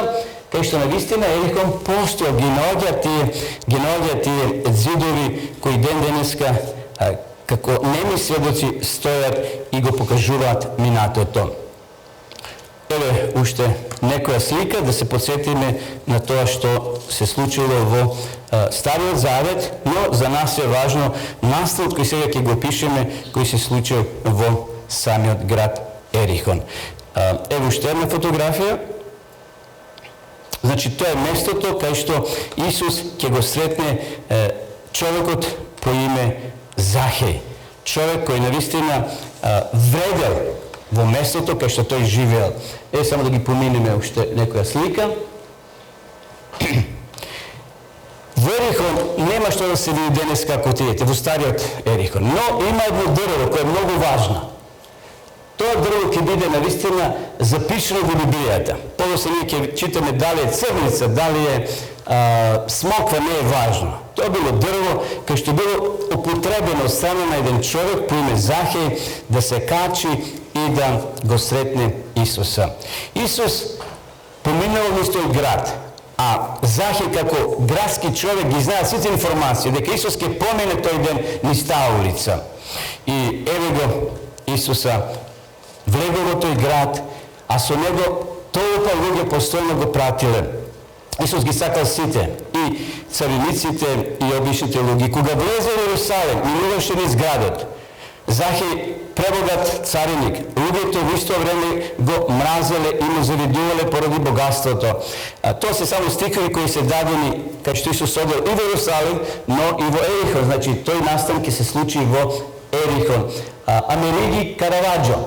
кај што навистина Ерихон постоја, ги наоѓаат тие ѕидови кои денеска како неми сведоци стојат и го покажуваат минатото. Еве уште некоја слика да се подсетиме на тоа што се случило во Стариот Завет, но за нас е важно наставот кој сега ќе го пишеме, кој се случил во самиот град Ерихон. Еве уште една фотографија. Значи, тоа е местото кај што Исус ќе го сретне човекот по име Захеј, човек кој навистина вредел во местото кај што тој живеел. Само да ги поминеме уште некоја слика. Во Ерихон нема што да се види денес како отидете, во Стариот Ерихон, но има едно дрво кој е многу важно. Тоа дрво ќе биде навистина запишено во Библијата. Подоцна ние ќе читаме дали е црница, дали е смоква, не е важно. Тоа било дрво кај што било употребено од страна на еден човек по име Захеј да се качи и да го сретне Исуса. Исус поминал низ тој град, а Захеј како градски човек ги знаат сите информации дека Исус ќе помине тој ден низ таа улица. И еве го Исуса влегол во тој град, а со него толку луѓе постојано го пратиле. Исус ги сакал сите, и цариниците, и обичните луѓе. Кога влезе во Јерусалим, минуваше низ градот, Захеј, пребогат цариник, луѓето во исто време го мразеле и му завидувале поради богатството. Тоа се само стихови кои се дадени кај што Исус одел и во Јерусалим, но и во Ерихон. Значи, тој настан ќе се случи во Ерихон. Америги Караваџо,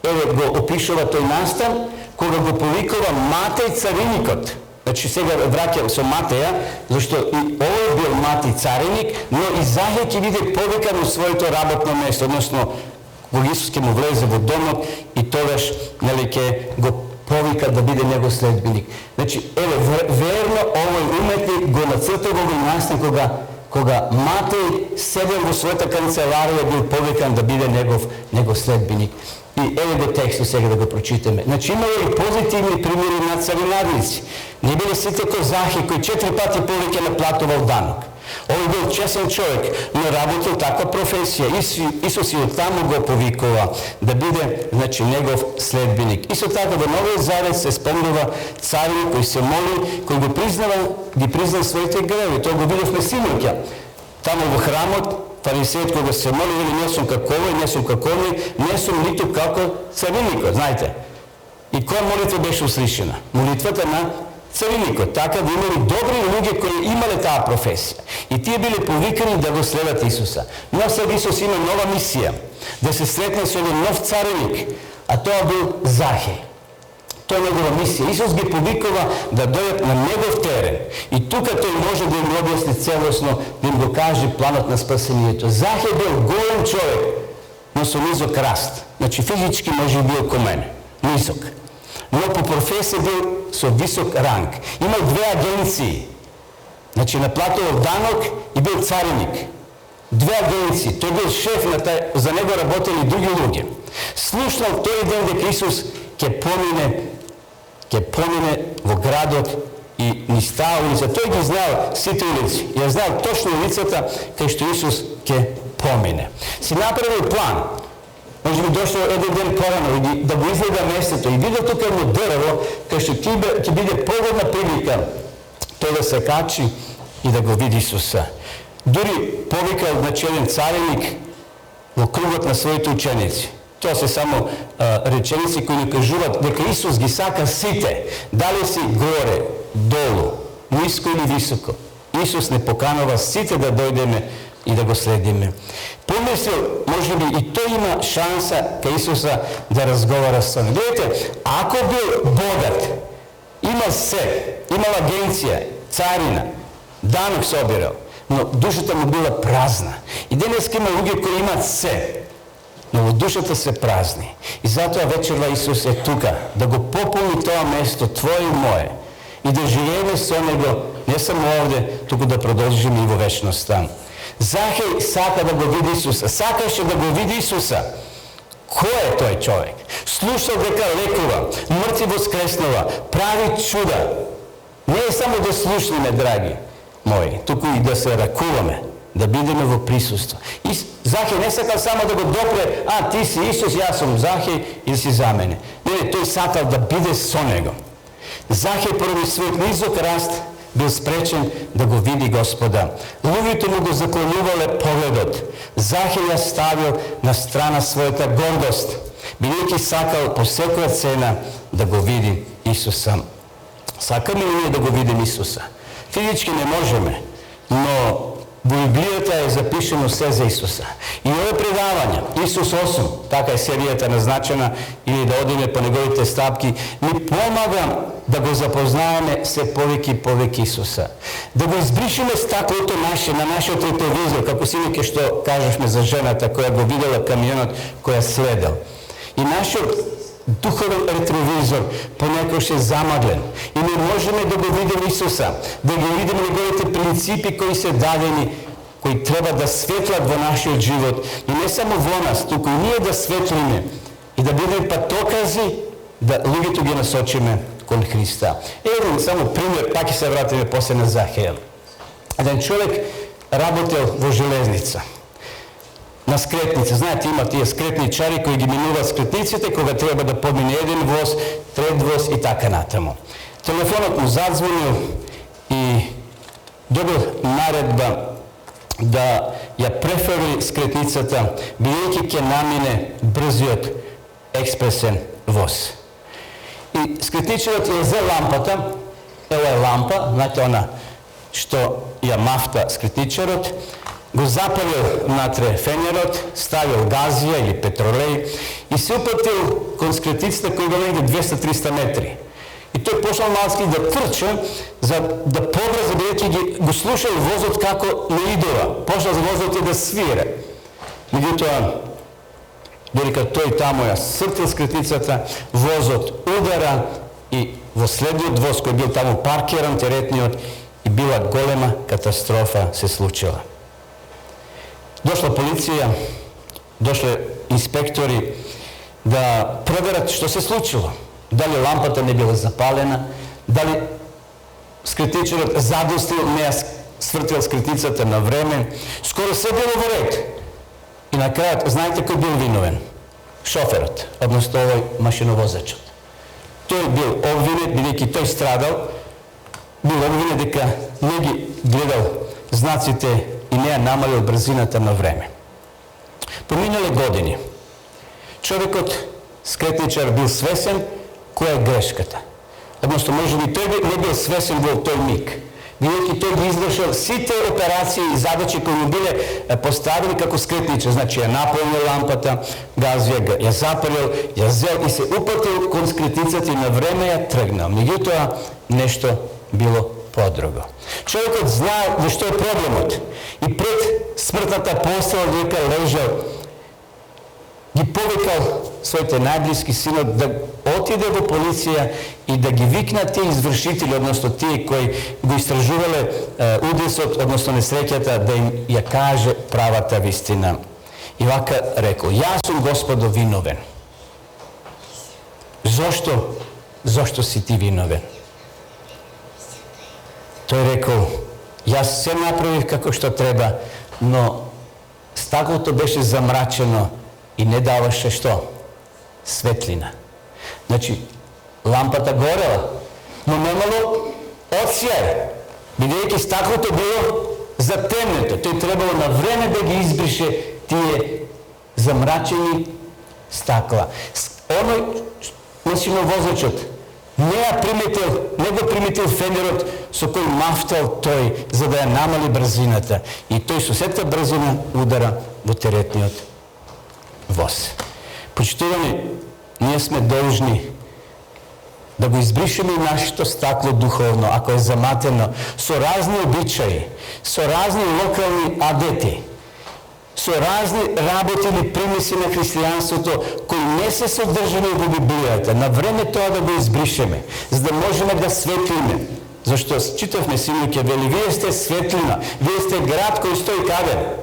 еве го опишува тој настан, кога го повикува Матеј цариникот. Значи сега враќам со Матеја, зашто и овој бил Матеј цариник, но и Захеј ќе биде повикан во своето работно место, односно кога Исус ќе му влезе во домот и тогаш ќе го повика да биде негов следбеник. Значи, еве, верно овој уметник го нацртал овој настан кога Матеј седел во својата канцеларија бил повикан да биде негов следбеник. И еве го текстот сега да го прочитаме. Значи имало и позитивни примери на царинарници. Не биле сите ко Захеј кој 4 пати повеќе наплатувал данок. Овој бил честен човек, но работил таква професија. Исус и оттаму го повикува да биде, значи, негов следбеник. Исто така во Новиот Завет се спомнува царин кој се моли, кој го признава своите греви. Тоа го видовме синоќа. Таму во храмот, фарисејот кога се моли, вели, не сум како овој, не сум како овој, не сум ниту како цариникот, знаете. И која молитва беше услишена? Молитвата на цариникот, така да имали добри луѓе кои имале таа професија. И тие биле повикани да го следат Исуса. Но сега Исус има нова мисија, да се сретне со еден нов цариник, а тоа бил Захеј. Тоа е негова мисија. Исус ги повикува да дојдат на негов терен. И тука тој може да им објасни целосно, да им го каже планот на спасението. Захеј бил голем човек, но со низок раст. Значи физички може би бил ко мене. Низок. Но по професија бил со висок ранг. Имал две агенции. Значи наплатувал данок и бил цариник. Две агенции. Тој бил шеф на за него работели други луѓе. Слушнал тој ден дека Исус ќе помине во градот и низ таа улица. Тој ги знал сите улици. Ја знал точно улицата кај што Исус ќе помине. Си направил план. Може би дошло еден ден порано и да го изгледа местото и видел тука едно дрво кај што ќе биде погодна прилика тој да се качи и да го види Исуса. Дури повикал, значи, еден цариник во кругот на своите ученици. Тоа се само реченици кои ни кажуваат дека Исус ги сака сите, дали си горе, долу, ниско или високо. Исус не поканува сите да дојдеме и да го следиме. Помислил, може би и тој има шанса кај Исуса да разговара со него. Гледайте, ако бил богат, имал се, имал агенција, царина, данок собирал, но душата му била празна. И денеска има луѓе кои имаат се, но во душата се празни. И затоа вечерва Исус е тука, да го пополни тоа место, твое и мое, и да живееме со него, не само овде, туку да продолжиме и во вечноста. Захеј сака да го види Исуса, сакаше да го види Исуса. Кој е тој човек? Слушал дека лекува, мртви воскреснува, прави чуда. Не е само да слушнеме, драги мои, туку и да се ракуваме, да бидеме во присуство. И Захеј не сакал само да го допре, ти си Исус, јас сум Захеј или си за мене. Не, тој сакал да биде со него. Захеј поради својот низок раст бил спречен да го види Господа. Луѓето му го заклонувале погледот. Захеј ја ставил на страна својата гордост, бидејќи сакал по секоја цена да го види Исуса. Сакаме ли ние да го видим Исуса? Физички не можеме, но во Библијата е запишено се за Исуса. И овие предавања, Исус 8, така е серијата назначена, или да одиме по неговите стапки, ни помага да го запознаеме се повеќе и повеќе Исуса. Да го избришиме стаклото наше, на нашиот ретровизор, како синоќа што кажешме за жената која го видела камионот која следел. И нашиот духовен ретровизор понекогаш е замаглен и не можеме да го видиме Исуса, да ги видиме неговите принципи кои се дадени, кои треба да светлат во нашиот живот, но не само во нас, туку и ние да светлиме и да бидеме патокази, да луѓето ги насочиме кон Христа. Еден само пример, пак ќе се вратиме после на Захеја. Еден човек работел во железница. На скретница. Знаете, има тие скретничари кои ги минуваат скретниците кога треба да помине еден воз, трет воз и така натаму. Телефонот му задзвонил и добил наредба да ја префрли скретницата, бидејќи ќе намине брзиот експресен воз. И скретничарот ја взе лампата, ева е лампа, знаете она што ја мафта скретничарот, го запалил натре фенерот, ставил газија или петролеј и се упатил кон скретницата која го негде 200-300 метри. И тој почнал малки да трча за да побрза, бидејќи го слушал возот како не идува. Почнал за возот и да свире. Меѓутоа, додека тој таму ја сртил скретницата, возот удара и во следниот воз кој бил таму паркиран, теретниот, и била голема катастрофа се случила. Дошла полиција, дошле инспектори да проверат што се случило. Дали лампата не била запалена, дали скретничарот задустил неја свртел скритицата на време, скоро се било во ред. И на крајот, знаете кој бил виновен? Шоферот, односно овој машиновозачот. Тој бил обвинет, бидејќи тој страдал, бил обвинет дека не ги гледал знаците и не ја намалил брзината на време. Поминале години. Човекот, скретничар, бил свесен која е грешката. Односно, може би тој не бил свесен во тој миг, бидејќи тој ги извршил сите операции и задачи кои му биле поставени како скретничар. Значи, ја наполнил лампата, газија, ја запалил, ја зел и се упатил кон скретницата и на време ја тргнал. Меѓутоа, нешто било подруго. Човекот знаел за што е проблемот и пред смртната постела дека лежал, ги повикал своите најблиски синот да отиде во полиција и да ги викнат тие извршители, односно тие кои го истражувале удесот, односно несреќата, да им ја каже правата вистина. И вака рекол: јас сум Господо виновен. Зошто? Зошто си ти виновен? Тој рекол: јас се направив како што треба, но стаклото беше замрачено и не даваше што? Светлина. Значи, лампата горела, но немало отсјај, бидејќи стаклото било затемнето. Тој требало на време да ги избрише тие замрачени стакла. Оној машиновозачот не го приметил фенерот со кој мафтал тој за да ја намали брзината. И тој со сета брзина удара во теретниот воз. Почитувани, ние сме должни да го избришеме нашето стакло духовно, ако е заматено, со разни обичаи, со разни локални адети, со разни работи или примеси на христијанството кои не се содржани во Библијата. На време тоа да го избришеме, за да можеме да светлиме. Зашто читавме синоќе, вели: вие сте светлина, вие сте град кој стои каде?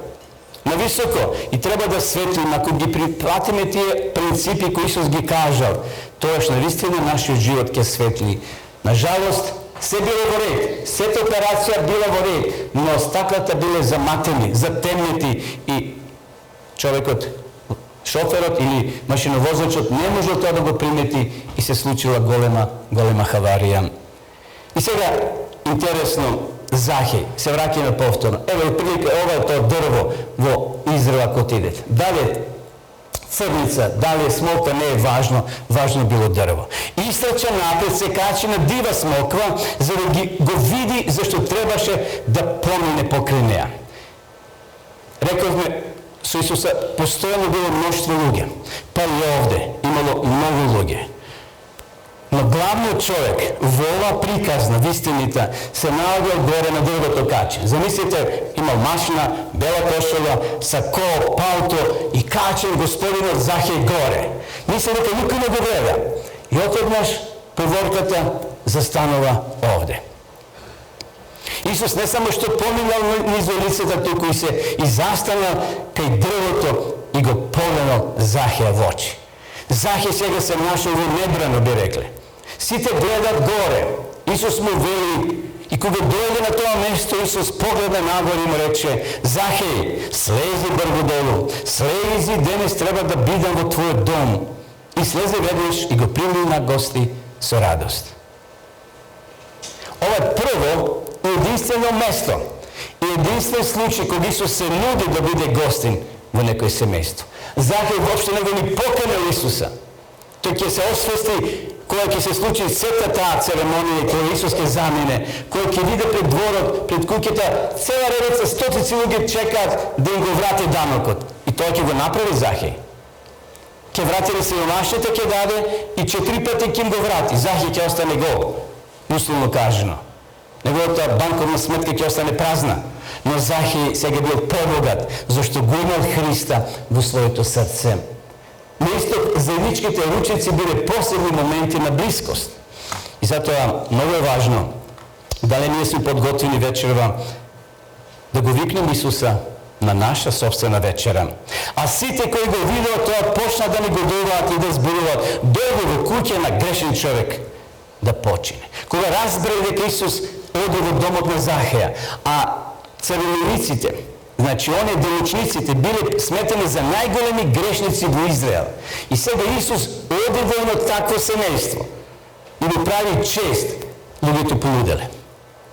На високо. И треба да светлиме. Ако ги припатиме тие принципи кои Исус ги кажал, тоаш навистина нашиот живот ќе светли. На жалост, се било во ред, сета операција била во ред, но стаклата биле заматени, затемнети и човекот, шоферот или машиновозачот не можел тоа да го примети и се случила голема хаварија. И сега, интересно, Захеј, се враќаме повторно. Ево и прилика, ова е тоа дрво во Израел ако отидете. Дали црница, дали смоква, не е важно, важно било дрво. Истрча напред, се качи на дива смоква, за да го види зашто требаше да помине покрај неа. Рековме, со Исуса постојано било мноштво луѓе, па и овде имало многу луѓе. Но главниот човек во ова приказ на вистината се наоѓал горе на дрвото каче. Замислите, имал машина, бела кошула, сако, палто и качен господинот Захеј горе. Мисли дека никој не го гледа. И отеднаш поворката застанува овде. Исус не само што поминал низ улицата туку и се и застанал кај дрвото и го погледнал Захеја во очи. Захеј сега се нашол во небрано, би рекле. Сите гледат горе. Исус му вели и кога дојде на тоа место, Исус погледна нагоре и му рече: Захеј, слези бргу долу, слези, денес треба да бидам во твојот дом. И слезе веднаш и го прими на гости со радост. Ова е прво и единствено место и единствен случај кога Исус се нуди да биде гостин во некој семејство. Захеј воопшто не го ни поканил Исуса. Тој ќе се освести кога ќе се случи сета таа церемонија, кога Исус ќе замине, кога ќе биде пред дворот, пред куќата, цела редица стотици луѓе чекаат да им го врати данокот. И тоа ќе го направи Захеј. Ќе врати на сиромашните, ќе даде и 4 пати ќе им го врати. Захеј ќе остане гол, условно кажано. Неговата банковна сметка ќе остане празна. Но Захеј сега бил побогат, зашто го имал Христа во своето срце. Наисток, заедничките ручици биле посебни моменти на близкост. И затоа многу е важно дали ние сме подготвени вечерва да го викнем Исуса на наша собствена вечера. А сите кои го видеа тоа почна да негодуваат и да зборуваат: дојде во куќа на грешен човек да почине. Кога разбрали дека Исус оди во домот на Захеја, а царевниците, значи оние делучниците биле сметани за најголеми грешници во Израел. И сега Исус оде во едно такво семејство и му прави чест, луѓето полуделе.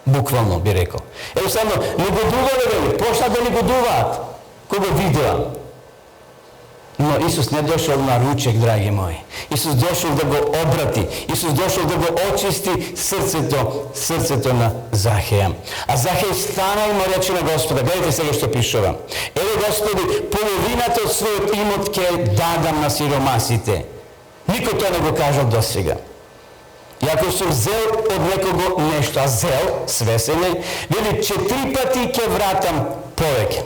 Буквално би рекол. Едноставно, негодувале, почна да негодуваат кога видеа. Но Исус не дошол на ручек, драги мои. Исус дошол да го обрати. Исус дошол да го очисти срцето на Захеја. А Захеј стана и му рече на Господа, гледайте сега што пишува. Еве Господи, половината од својот имот ќе дадам на сиромасите. Никој тоа не го кажал до сега. И ако сум зел од некого нешто, а зел, свесен е, вели 4 пати ќе вратам повеќе.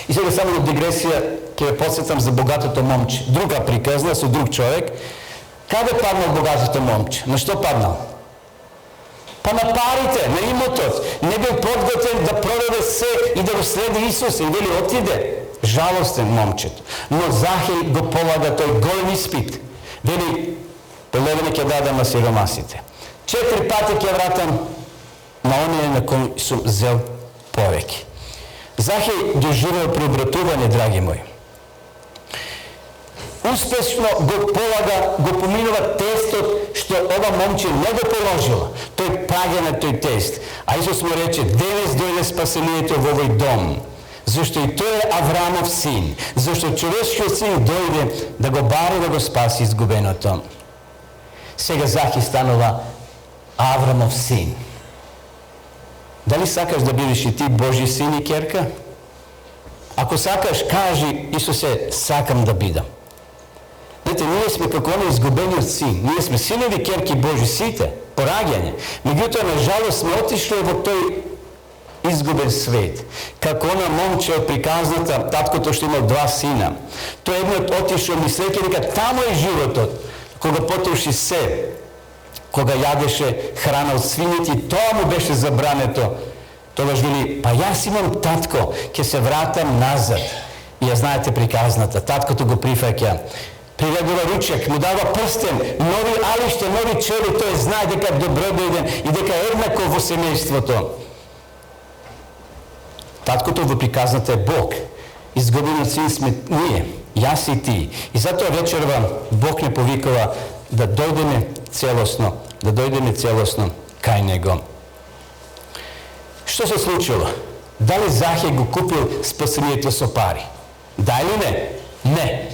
И сега само на дигресија ќе ве подсетам за богатото момче. Друга приказна со друг човек. Каде паднал богатото момче? На што паднал? Па на парите, на имотот. Не бил подготвен да продаде се и да го следи Исус. И вели отиде. Жалостен момчето. Но Захеј го полага тој голем испит. Вели, половина ќе дадам на сиромасите. 4 пати ќе вратам на оние на кои сум зел повеќе. Захеј доживеал преобратување, драги мои. Успешно го полага, го поминува тестот што ова момче не го положила. Тој паѓа на тој тест. А Исус му рече, денес дојде спасението во овој дом. Зашто и тој е Аврамов син. Зашто човечкиот син дојде да го бари, да го спаси изгубеното. Сега Захеј станува Аврамов син. Дали сакаш да бидеш и ти Божи син и керка? Ако сакаш, кажи, Исусе, сакам да бидам. Знаете, ние сме како оној изгубениот син. Ние сме синови керки Божи, сите, пораѓање. Меѓутоа, на жалост, сме отишли во тој изгубен свет. Како она момче од приказната, таткото што имал 2 сина. Тој едниот отишол, мислејќи дека таму е животот. Кога потроши се, кога јадеше храна од свињите, тоа му беше забрането. Тогаш вели, па јас имам татко, ќе се вратам назад. И ја знаете приказната, таткото го прифаќа. Приведува ручек, му дава прстен, нови алиште, нови чели, тој знае дека добродојден и дека еднаков во семејството. Таткото во приказната е Бог. Изгубениот син сме ние, јас и ти. И затоа вечерва Бог не повикува да дојдеме целосно кај него. Што се случило? Дали Захеј го купил спасението со пари? Да или не? Не.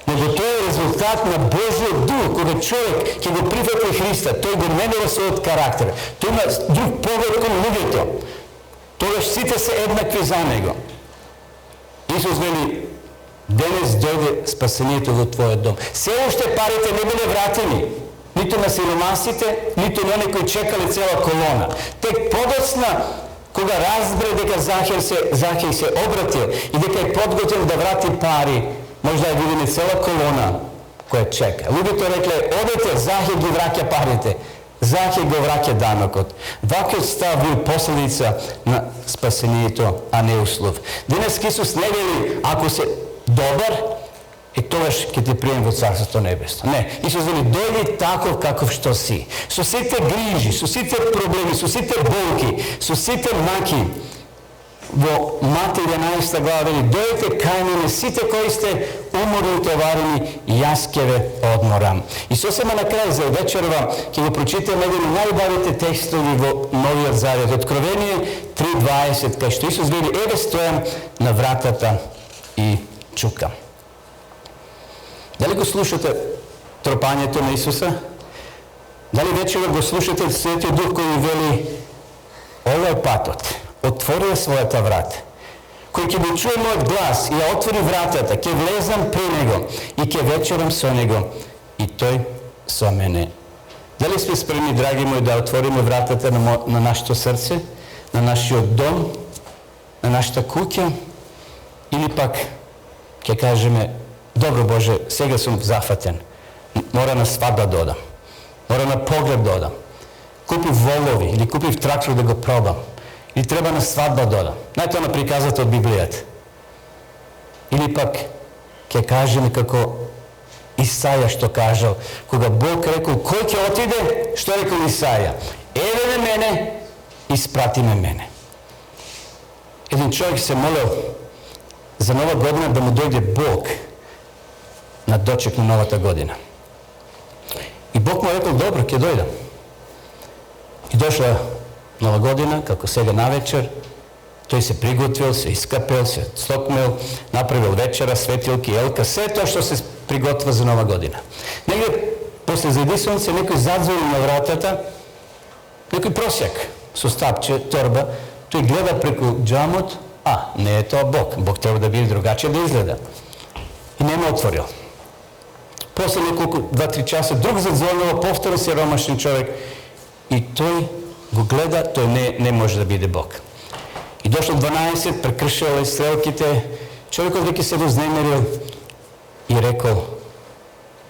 Него тоа е резултат на Божиот дух, кога човек ќе го прифати Христа, тој го менува својот карактер. Тој има друг поглед кон луѓето. Тогаш сите се еднакви за него. Исус вели, денес дојде спасението во твојот дом. Се уште парите не биле вратени, ниту на сиромасите, ниту на оние кои чекале цела колона. Тек подоцна, кога разбре дека Захеј се обратил и дека е подготвен да врати пари, може да ја видиме цела колона која чека. Луѓето рекле, одете, Захеј ги враќа парите. Захеј го враќа данокот. Ваквиот став бил последица на спасението, а не услов. Денес Исус не вели, ако се добар, и тогаш ќе те прием во Царството Небесно. Не, Исус вели, дојди таков каков што си. Со сите грижи, со сите проблеми, со сите болки, со сите маки. Во Матеј 11 глава вели, дојдете кај мене сите кои сте уморни и товарени, и јас ќе ве одморам. И сосема на крај за вечерва ќе го прочитаме еден од најубавите текстови во Новиот Завет, Откровение 3:20, кај што Исус вели, еве стојам на вратата и чукам. Дали го слушате тропањето на Исуса? Дали вечера го слушате Светиот Дух кој вели, ова е патот, отвори својата врата. Кој ќе го чуе мојот глас и ја отвори вратата, ќе влезам при него и ќе вечерам со него и тој со мене. Дали сме спремни, драги мои, да отвориме вратата на нашето срце, на нашиот дом, на нашата куќа, или пак ќе кажеме, добро Боже, сега сум зафатен, мора на свадба да одам, мора на поглед да одам, купив волови или купив трактор да го пробам, или треба на свадба да одам. Знаете на приказата од Библијата. Или пак ќе кажеме како Исаја што кажал, кога Бог рекол, кој ќе отиде, што рекол Исаја? Еве ме мене, испрати ме мене. Еден човек се молел за нова година да му дојде Бог на дочек на новата година. И Бог му рекол, добро, ќе дојдам. И дошла нова година, како сега навечер, тој се приготвил, се искапел, се стокмел, направил вечера, светилки, елка, се тоа што се приготвува за нова година. Негде после зајди сонце, некој задзвони на вратата, некој просјак со стапче, торба, тој гледа преку џамот, не е тоа Бог. Бог треба да биде другаче да изгледа. И нема отворил. После неколку 2-3 часа друг задзвонува, повторно сиромашен човек и тој го гледа, тој не може да биде Бог. И дошло 12, прекршил стрелките, човекот веќе се вознемирил и рекол,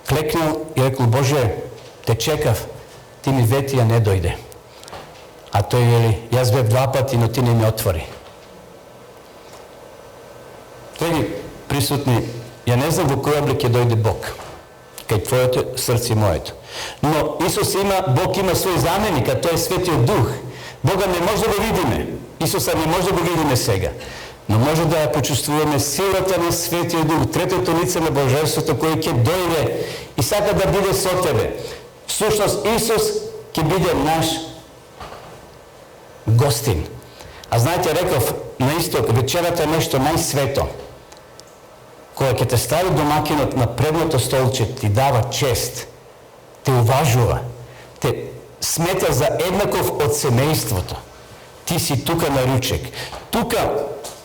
клекнал и рекол, Боже, те чекав, ти ми вети, а не дојде. А тој вели, јас бев 2 пати, но ти не ми отвори. Драги присутни, ја не знам во кој облик ќе дојде Бог, кај твоето срце и моето. Но Исус Бог има свој заменик, а тој е Светиот Дух. Бога не може да го видиме. Исуса не може да го видиме сега. Но може да ја почувствуваме силата на Светиот Дух, третото лице на Божеството кој ќе дојде и сака да биде со тебе. Всушност Исус ќе биде наш гостин. А знаете, реков на исток, вечерата е нешто најсвето. Кога ќе те стави домакинот на предното столче, ти дава чест, те уважува, те смета за еднаков од семејството. Ти си тука на ручек. Тука,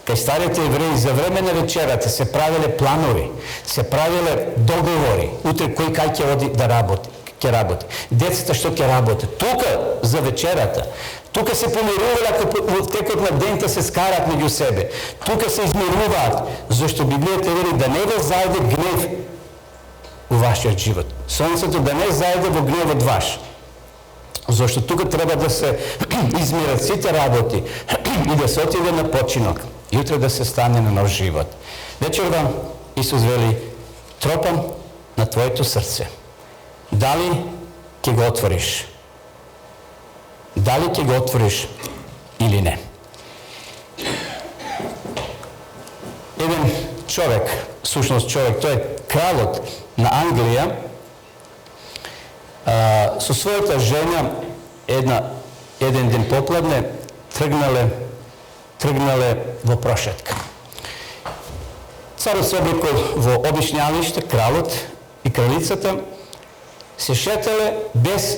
кај старите евреи, за време на вечерата се правеле планови, се правеле договори, утре кој кај ќе оди да работи, ќе работи. Децата што ќе работат. Тука за вечерата. Тука се помирувале ако во текот на дента се скарат меѓу себе. Тука се измируваат, зашто Библијата вели да не го зајде гнев во вашиот живот. Сонцето да не зајде во гневот ваш. Зашто тука треба да се измират сите работи и да се отиде на починок. И утре да се стане на нов живот. Вечерва Исус вели, тропам на твоето срце. Дали ќе го отвориш? Дали ќе го отвориш или не? Еден човек, сушност човек, тој е кралот на Англија, со својата жена еден ден попладне тргнале во прошетка. Царот се облекол во обишњалиште, кралот и кралицата се шетале без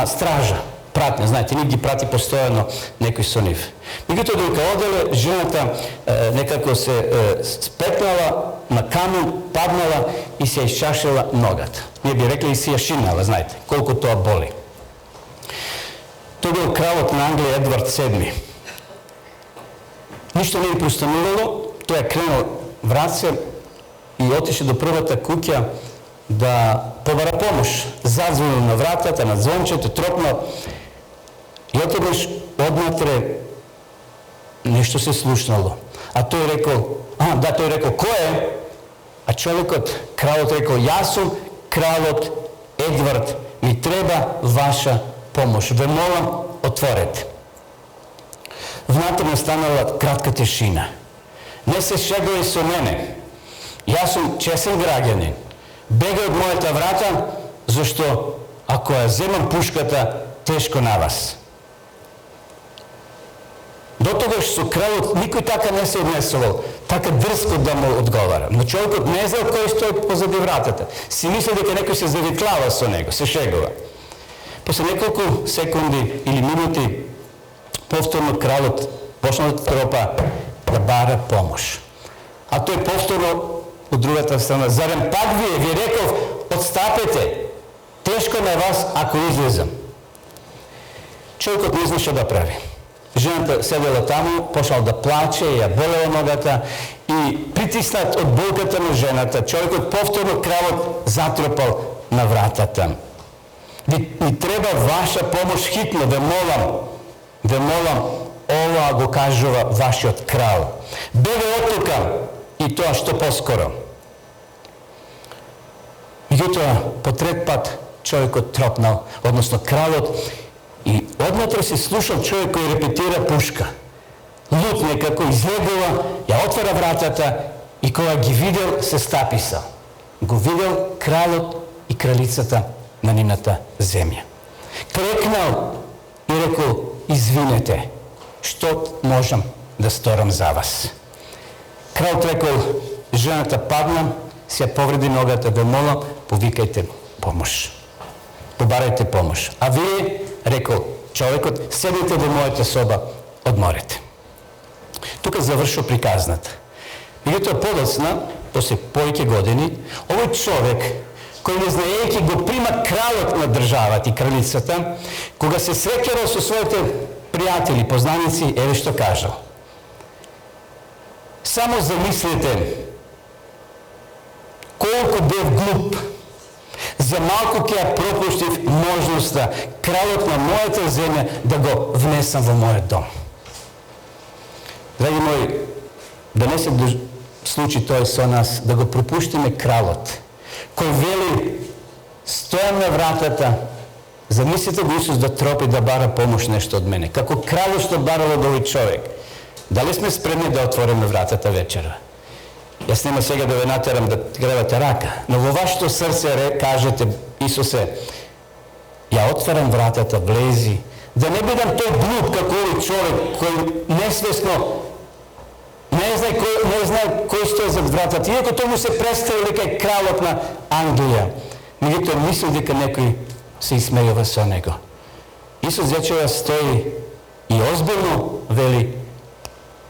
стража, пратне, знаете, ни ги прати постојано некој со нив. Меѓутоа додека оделе, жената некако се спетнала на камен, паднала и се исчашила ногата. Ние би рекли и се ја шинала, знаете, колку тоа боли. Тој бил кралот на Англија Едвард VII. Ништо не им простанувало, тој е кренал враце и отише до првата куќа да побара помош. Задзвонил на вратата, на звончето, тропнал и отеднаш однатре нешто се слушнало. А тој рекол, тој рекол, кој е? А човекот, кралот рекол, јас сум кралот Едвард, ми треба ваша помош. Ве молам, отворете. Внатре настанала кратка тишина. Не се шегај со мене. Јас сум чесен граѓанин. Бегај од мојата врата, зашто ако ја земам пушката, тешко на вас. До тогаш со кралот никој така не се однесувал, така дрско да му одговара. Но човекот не знал кој стои позади вратата. Си мисли дека некој се завитлава со него, се шегува. После неколку секунди или минути, повторно кралот почна да тропа да бара помош. А тој повторно од другата страна, зарем пак ви реков, отстапете, тешко на вас ако излезам. Човекот не знаше да прави. Жената седела таму, почнал да плаче, ја болела ногата и притиснат од болката на жената, човекот повторно кралот затропал на вратата. Ви треба ваша помош хитно, ве молам, ова го кажува вашиот крал. Беге оттука и тоа што поскоро. Меѓутоа, по трет пат човекот тропнал, односно кралот, и однатре се слушал човек кој репетира пушка. луд некако излегува, ја отвара вратата и кога ги видел се стаписа. Го видел кралот и кралицата на нивната земја. Клекнал и рекол, извинете, што можам да сторам за вас? Кралот рекол, жената падна, се ја повреди ногата, ве молам, повикајте помош. Побарајте помош. А вие, рекол човекот, седите во мојата соба, одморете. Тука завршува приказната. Меѓутоа подоцна, после повеќе години, овој човек, кој не знаејќи го прима кралот на државата и кралицата, кога се среќавал со своите пријатели, познаници, еве што кажал. Само замислете колку бев глуп, за малку ќе ја пропуштив можноста кралот на мојата земја да го внесам во мојот дом. Драги мои, да не се случи тој со нас, да го пропуштиме кралот, кој вели, стојам на вратата, замислите го Исус да тропи да бара помош нешто од мене, како кралот што барал од овој човек. Дали сме спремни да отвориме вратата вечера? Јас нема сега да ве натерам да гревате рака, но во вашето срце кажете, Исусе, ја отварам вратата, влези, да не бидам тој глуп како овој човек кој несвесно не знае кој стои зад вратата, иако тој му се представи дека е кралот на Англија, меѓутоа мислил дека некој се исмејува со него. Исус зечева стои и озбилно вели,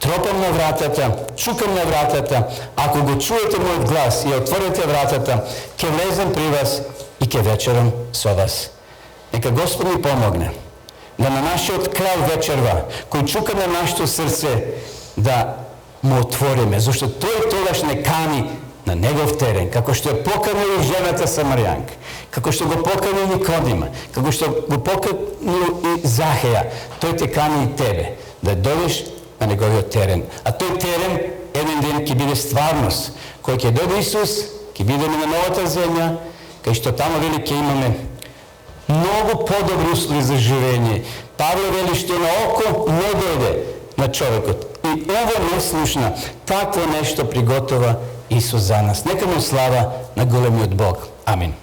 тропам на вратата, чукам на вратата, ако го чуете мојот глас и отворите вратата, ќе влезем при вас и ќе вечерам со вас. Нека Господ ни помогне да на нашиот крал вечерва, кој чука на нашето срце, да му отвориме, зашто тој тогаш не кани на негов терен, како што ја поканил жената Самарјанка, како што го поканил Никодима, како што го поканил и Захеја, тој те кани и тебе, да дојдеш на неговиот терен. А тој терен еден ден ќе биде стварност, кој ќе дојде Исус, ќе бидеме на новата земја, кај што тамо вели ќе имаме многу подобри услови за живење. Павле вели што на око не дојде на човекот. И ово не слушна, такво нешто приготова Исус за нас. Нека му слава на големиот Бог. Амин.